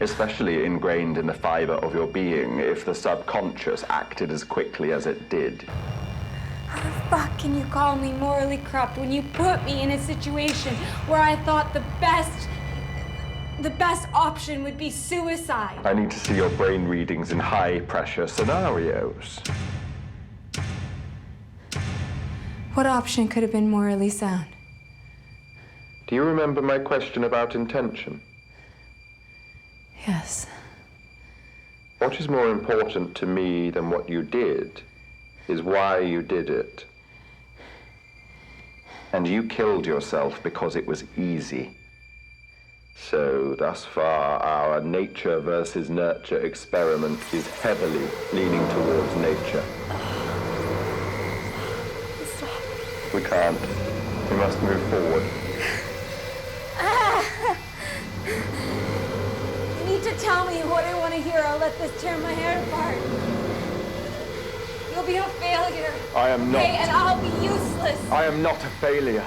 Especially ingrained in the fiber of your being if the subconscious acted as quickly as it did. How the fuck can you call me morally corrupt when you put me in a situation where I thought the best option would be suicide? I need to see your brain readings in high-pressure scenarios. What option could have been morally sound? Do you remember my question about intention? Yes. What is more important to me than what you did is why you did it. And you killed yourself because it was easy. So, thus far, our nature versus nurture experiment is heavily leaning towards nature. Stop. We can't. We must move forward. You need to tell me what I want to hear. I'll let this tear my hair apart. You'll be a failure. I am not. Okay, and I'll be useless. I am not a failure.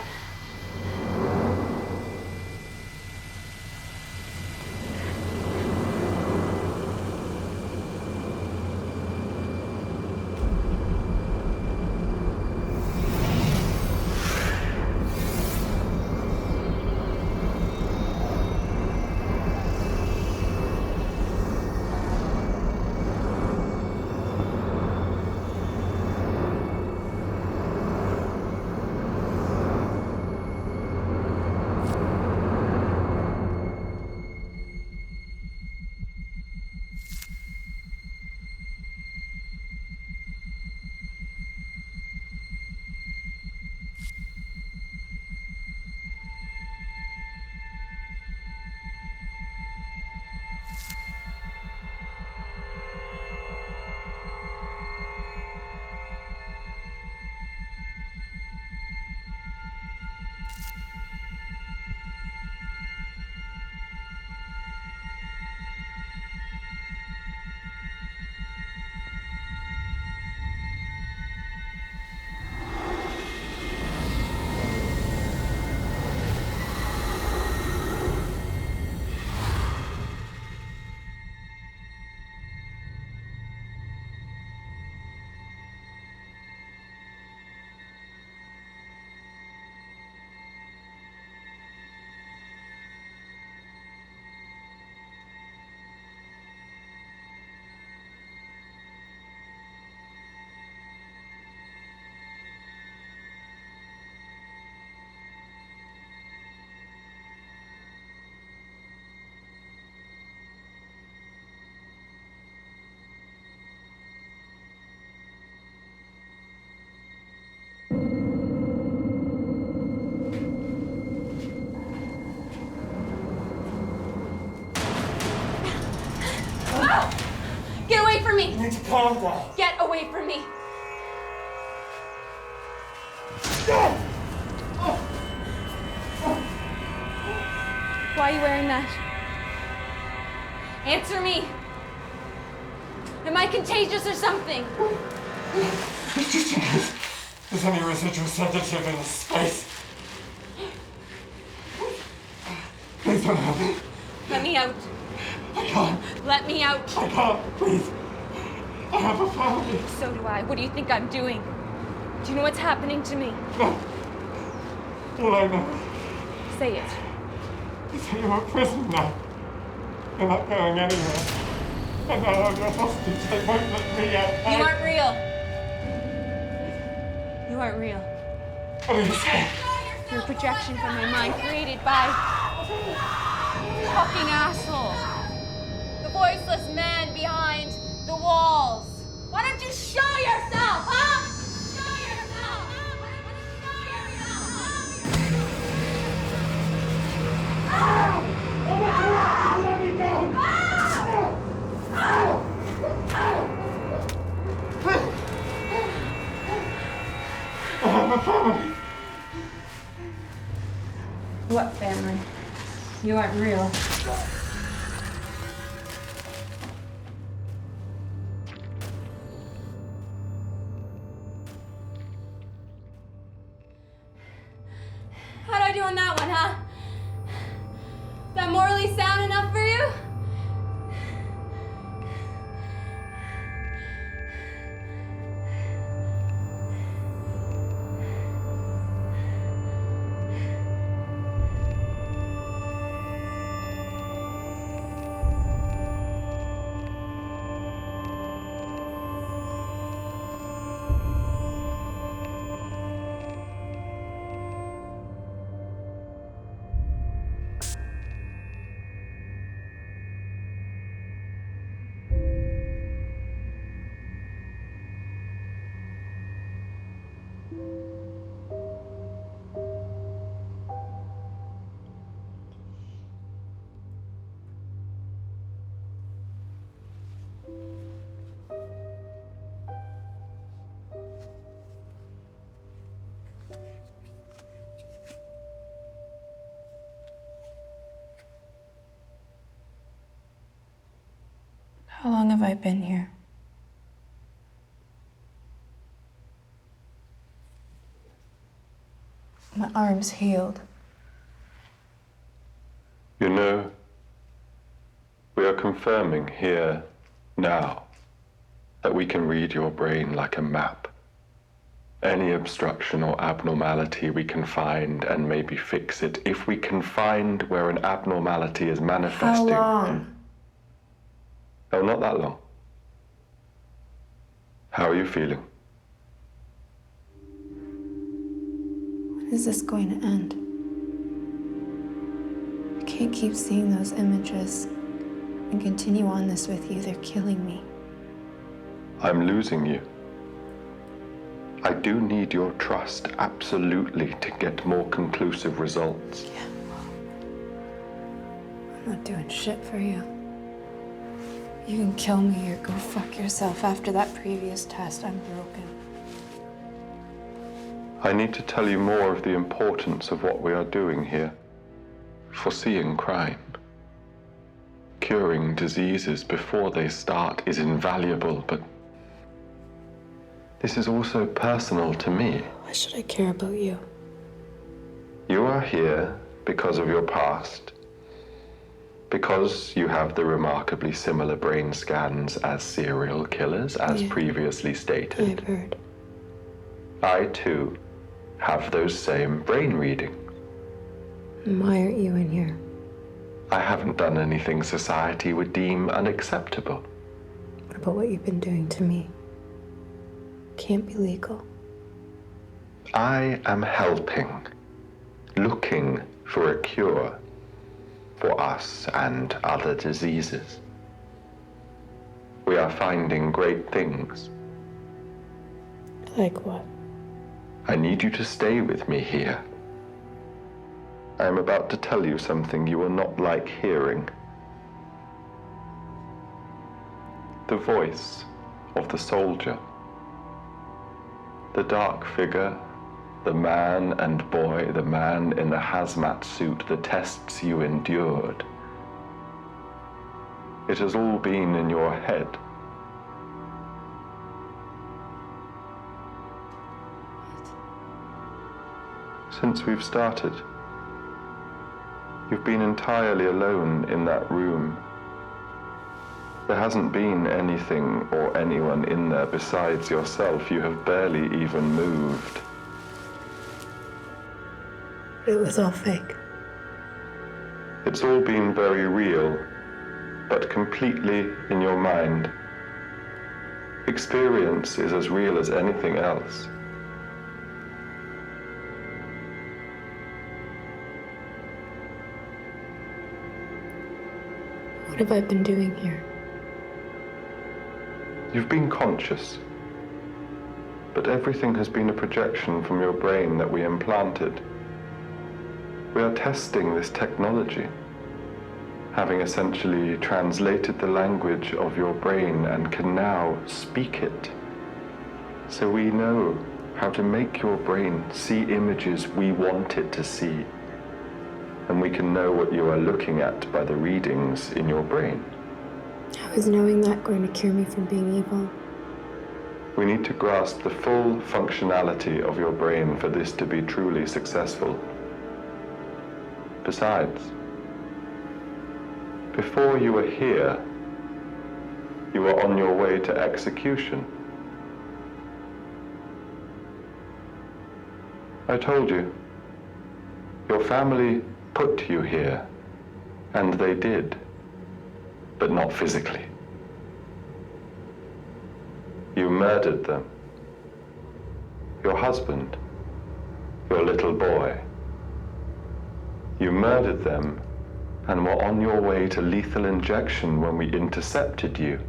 Get away from me! You need to calm down. Get away from me! Why are you wearing that? Answer me! Am I contagious or something? Just in case there's any residual sedative in the space. Please don't help me. Let me out. I can't. Let me out. I can't. Please. I have a family. So do I. What do you think I'm doing? Do you know what's happening to me? No. All I know Say it. is that you're in prison now. You're not going anywhere. And now I'm your hostage. They won't let me out. You aren't real. You aren't real. What are you saying? You're a projection from my mind created by fucking asshole. The voiceless man behind the walls. Why don't you show yourself, huh? Show yourself! Show yourself! What family? You aren't real. How'd I do on that one, huh? Is that morally sound enough for you? How long have I been here? My arm's healed. You know, we are confirming here, now, that we can read your brain like a map. Any obstruction or abnormality we can find and maybe fix it. If we can find where an abnormality is manifesting. How long? Oh, not that long. How are you feeling? When is this going to end? I can't keep seeing those images and continue on this with you. They're killing me. I'm losing you. I do need your trust, absolutely, to get more conclusive results. Yeah. I'm not doing shit for you. You can kill me or go fuck yourself. After that previous test, I'm broken. I need to tell you more of the importance of what we are doing here. Foreseeing crime. Curing diseases before they start is invaluable, but this is also personal to me. Why should I care about you? You are here because of your past. Because you have the remarkably similar brain scans as serial killers, as previously stated. I've heard. I, too, have those same brain readings. Why aren't you in here? I haven't done anything society would deem unacceptable. What about what you've been doing to me? Can't be legal. I am helping, looking for a cure for us and other diseases. We are finding great things. Like what? I need you to stay with me here. I am about to tell you something you will not like hearing. The voice of the soldier. The dark figure, the man and boy, the man in the hazmat suit, the tests you endured. It has all been in your head. Since we've started, you've been entirely alone in that room. There hasn't been anything or anyone in there besides yourself. You have barely even moved. It was all fake. It's all been very real, but completely in your mind. Experience is as real as anything else. What have I been doing here? You've been conscious, but everything has been a projection from your brain that we implanted. We are testing this technology, having essentially translated the language of your brain and can now speak it. So we know how to make your brain see images we want it to see. And we can know what you are looking at by the readings in your brain. How is knowing that going to cure me from being evil? We need to grasp the full functionality of your brain for this to be truly successful. Besides, before you were here, you were on your way to execution. I told you, your family put you here, and they did, but not physically. You murdered them. Your husband, your little boy. You murdered them and were on your way to lethal injection when we intercepted you.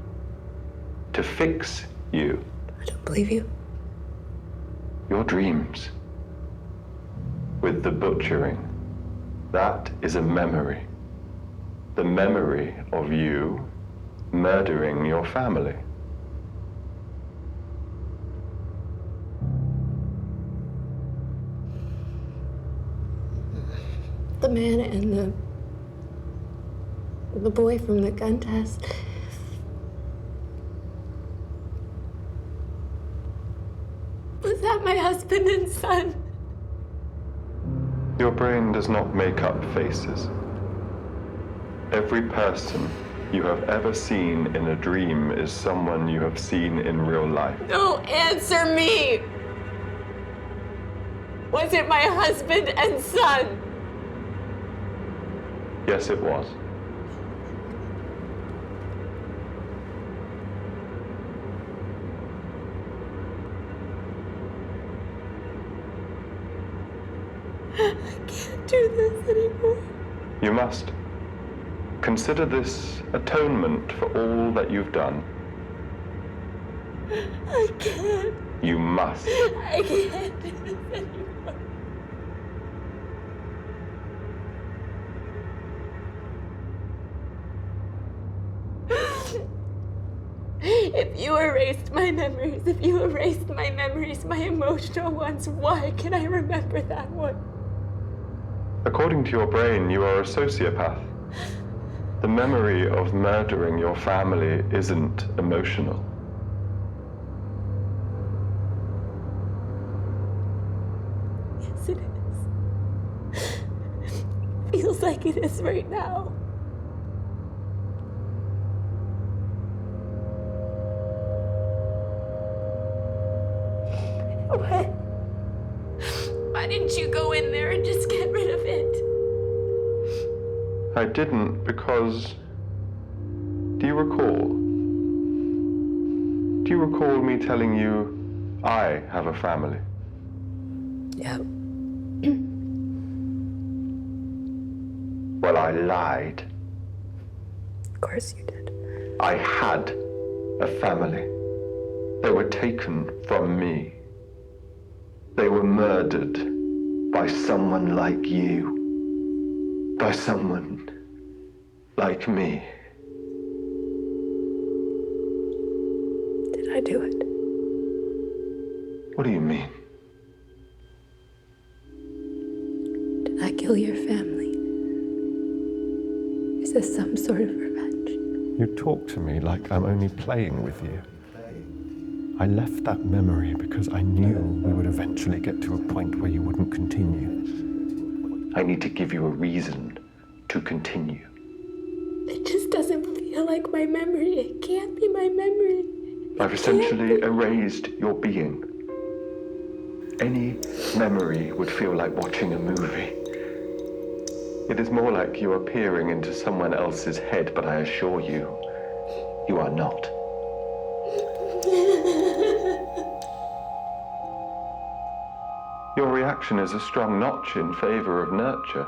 To fix you. I don't believe you. Your dreams. With the butchering. That is a memory. The memory of you murdering your family. The man and the boy from the gun test. Was that my husband and son? Your brain does not make up faces. Every person you have ever seen in a dream is someone you have seen in real life. No, answer me! Was it my husband and son? Yes, it was. I can't do this anymore. You must. Consider this atonement for all that you've done. I can't. You must. I can't do this anymore. If you erased my memories, my emotional ones, why can I remember that one? According to your brain, you are a sociopath. The memory of murdering your family isn't emotional. Yes, it is. Feels like it is right now. Why didn't you go in there and just get rid of it? I didn't because... Do you recall? Do you recall me telling you I have a family? Yeah. Well, I lied. Of course you did. I had a family. They were taken from me. They were murdered by someone like you. By someone like me. Did I do it? What do you mean? Did I kill your family? Is this some sort of revenge? You talk to me like I'm only playing with you. I left that memory because I knew we would eventually get to a point where you wouldn't continue. I need to give you a reason to continue. It just doesn't feel like my memory. It can't be my memory. I've essentially erased your being. Any memory would feel like watching a movie. It is more like you are peering into someone else's head, but I assure you, you are not. Your reaction is a strong notch in favor of nurture.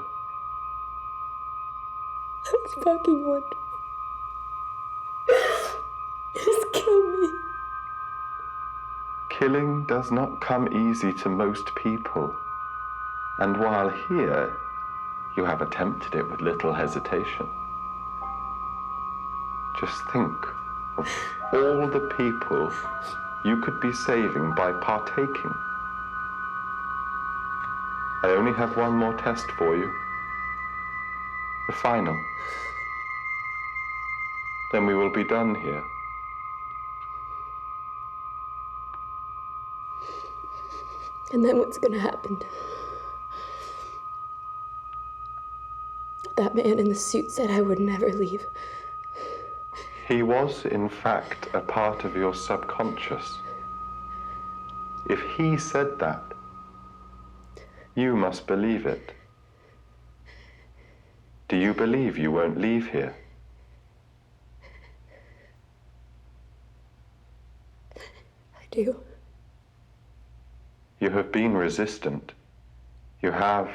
That's fucking wonderful. Just kill me. Killing does not come easy to most people. And while here, you have attempted it with little hesitation. Just think of all the people you could be saving by partaking. I only have one more test for you. The final. Then we will be done here. And then what's gonna happen? That man in the suit said I would never leave. He was, in fact, a part of your subconscious. If he said that, you must believe it. Do you believe you won't leave here? I do. You have been resistant. You have.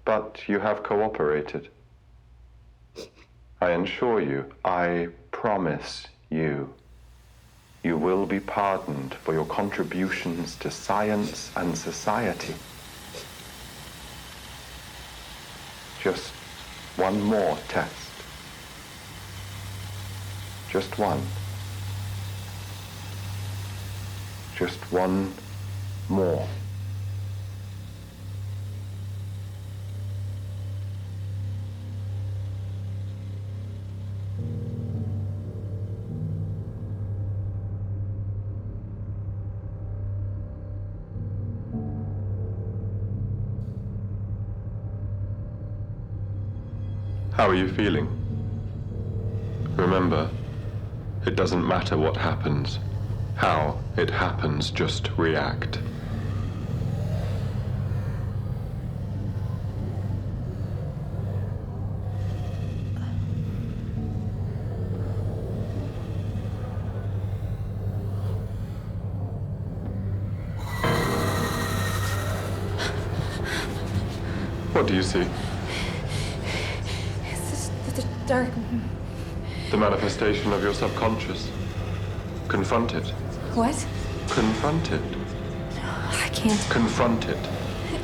But you have cooperated. I assure you, I promise you, you will be pardoned for your contributions to science and society. Just one more test. Just one. Just one more. How are you feeling? Remember, it doesn't matter what happens. How it happens, just react. What do you see? It's dark. The manifestation of your subconscious. Confront it. What? Confront it. I can't. Confront it.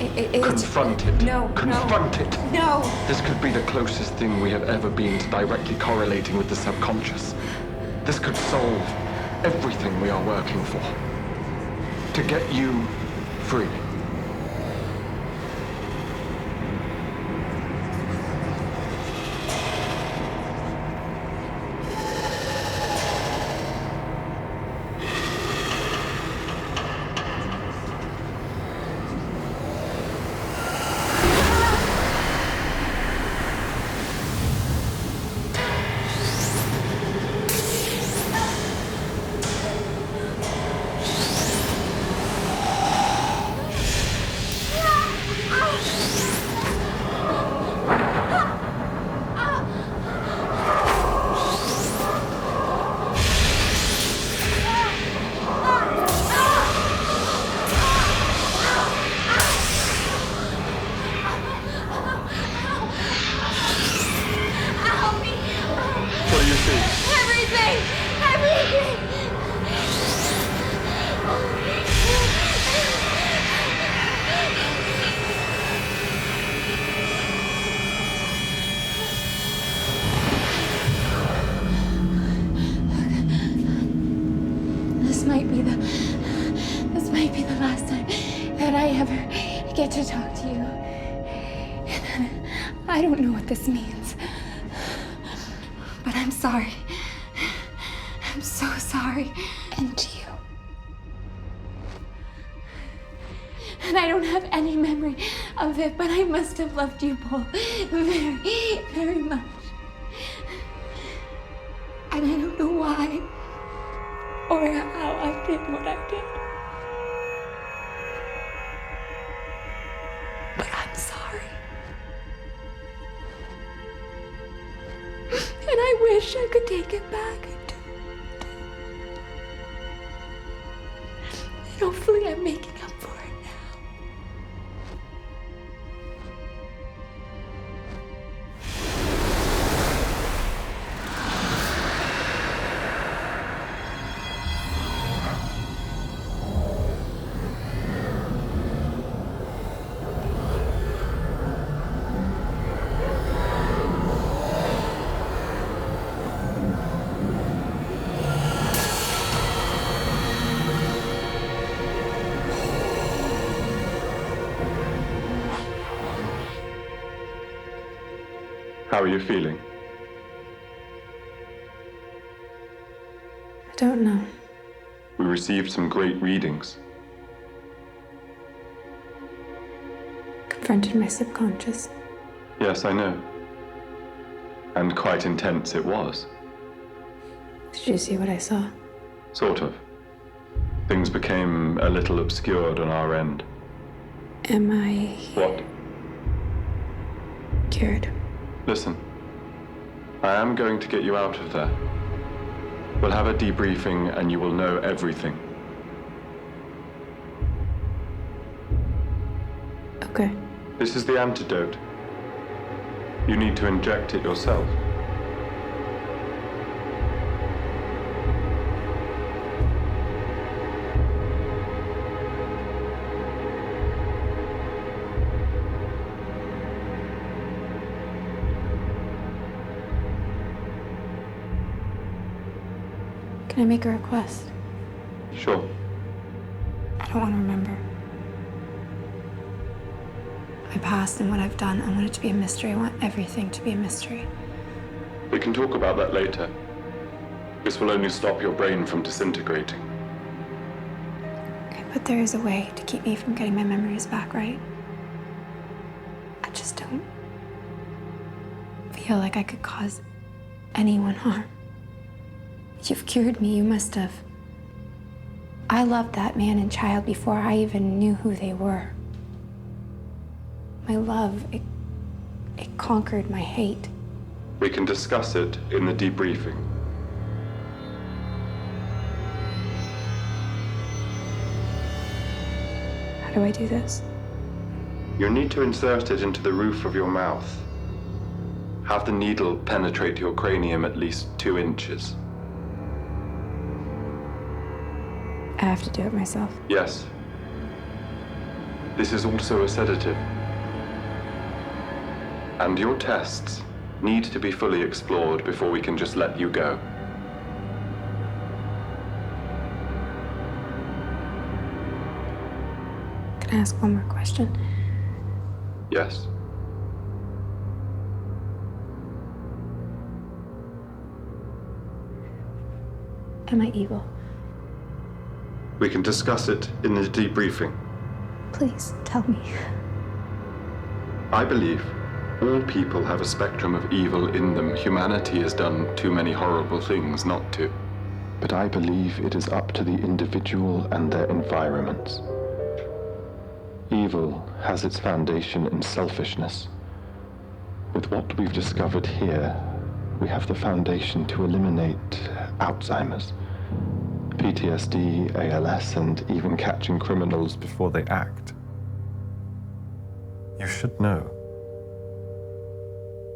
It's... Confront it. No. Confront it. No. This could be the closest thing we have ever been to directly correlating with the subconscious. This could solve everything we are working for. To get you free. This might be the last time that I ever get to talk to you. I don't know what this means. But I'm sorry. I'm so sorry. And to you. And I don't have any memory of it, but I must have loved you both very, very much. And I don't know why or how I did what I did. But I'm sorry. And I wish I could take it back and hopefully I'm making up for it now. How are you feeling? I don't know. We received some great readings. Confronted my subconscious. Yes, I know. And quite intense it was. Did you see what I saw? Sort of. Things became a little obscured on our end. Am I What? cured? Listen. I am going to get you out of there. We'll have a debriefing and you will know everything. Okay. This is the antidote. You need to inject it yourself. Can I make a request? Sure. I don't want to remember. My past and what I've done, I want it to be a mystery. I want everything to be a mystery. We can talk about that later. This will only stop your brain from disintegrating. Okay, but there is a way to keep me from getting my memories back, right? I just don't feel like I could cause anyone harm. You've cured me, you must have. I loved that man and child before I even knew who they were. My love, it conquered my hate. We can discuss it in the debriefing. How do I do this? You need to insert it into the roof of your mouth. Have the needle penetrate your cranium at least 2 inches. I have to do it myself. Yes. This is also a sedative. And your tests need to be fully explored before we can just let you go. Can I ask one more question? Yes. Am I evil? We can discuss it in the debriefing. Please, tell me. I believe all people have a spectrum of evil in them. Humanity has done too many horrible things not to. But I believe it is up to the individual and their environments. Evil has its foundation in selfishness. With what we've discovered here, we have the foundation to eliminate Alzheimer's, PTSD, ALS, and even catching criminals before they act. You should know.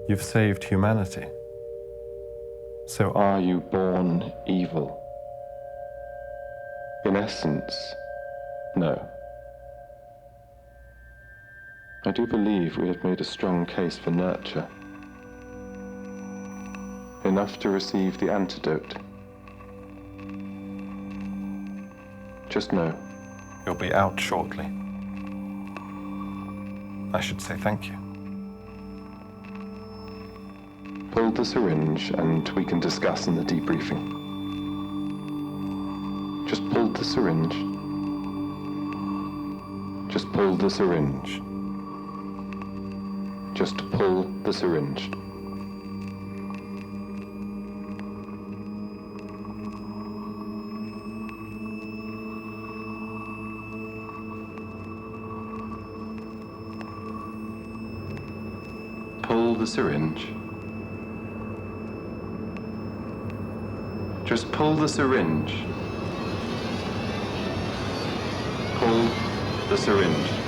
You've saved humanity. So are you born evil? In essence, no. I do believe we have made a strong case for nurture. Enough to receive the antidote. Just know, you'll be out shortly. I should say thank you. Pull the syringe and we can discuss in the debriefing. Just pull the syringe. Just pull the syringe. Just pull the syringe. Pull the syringe. Just pull the syringe. Pull the syringe.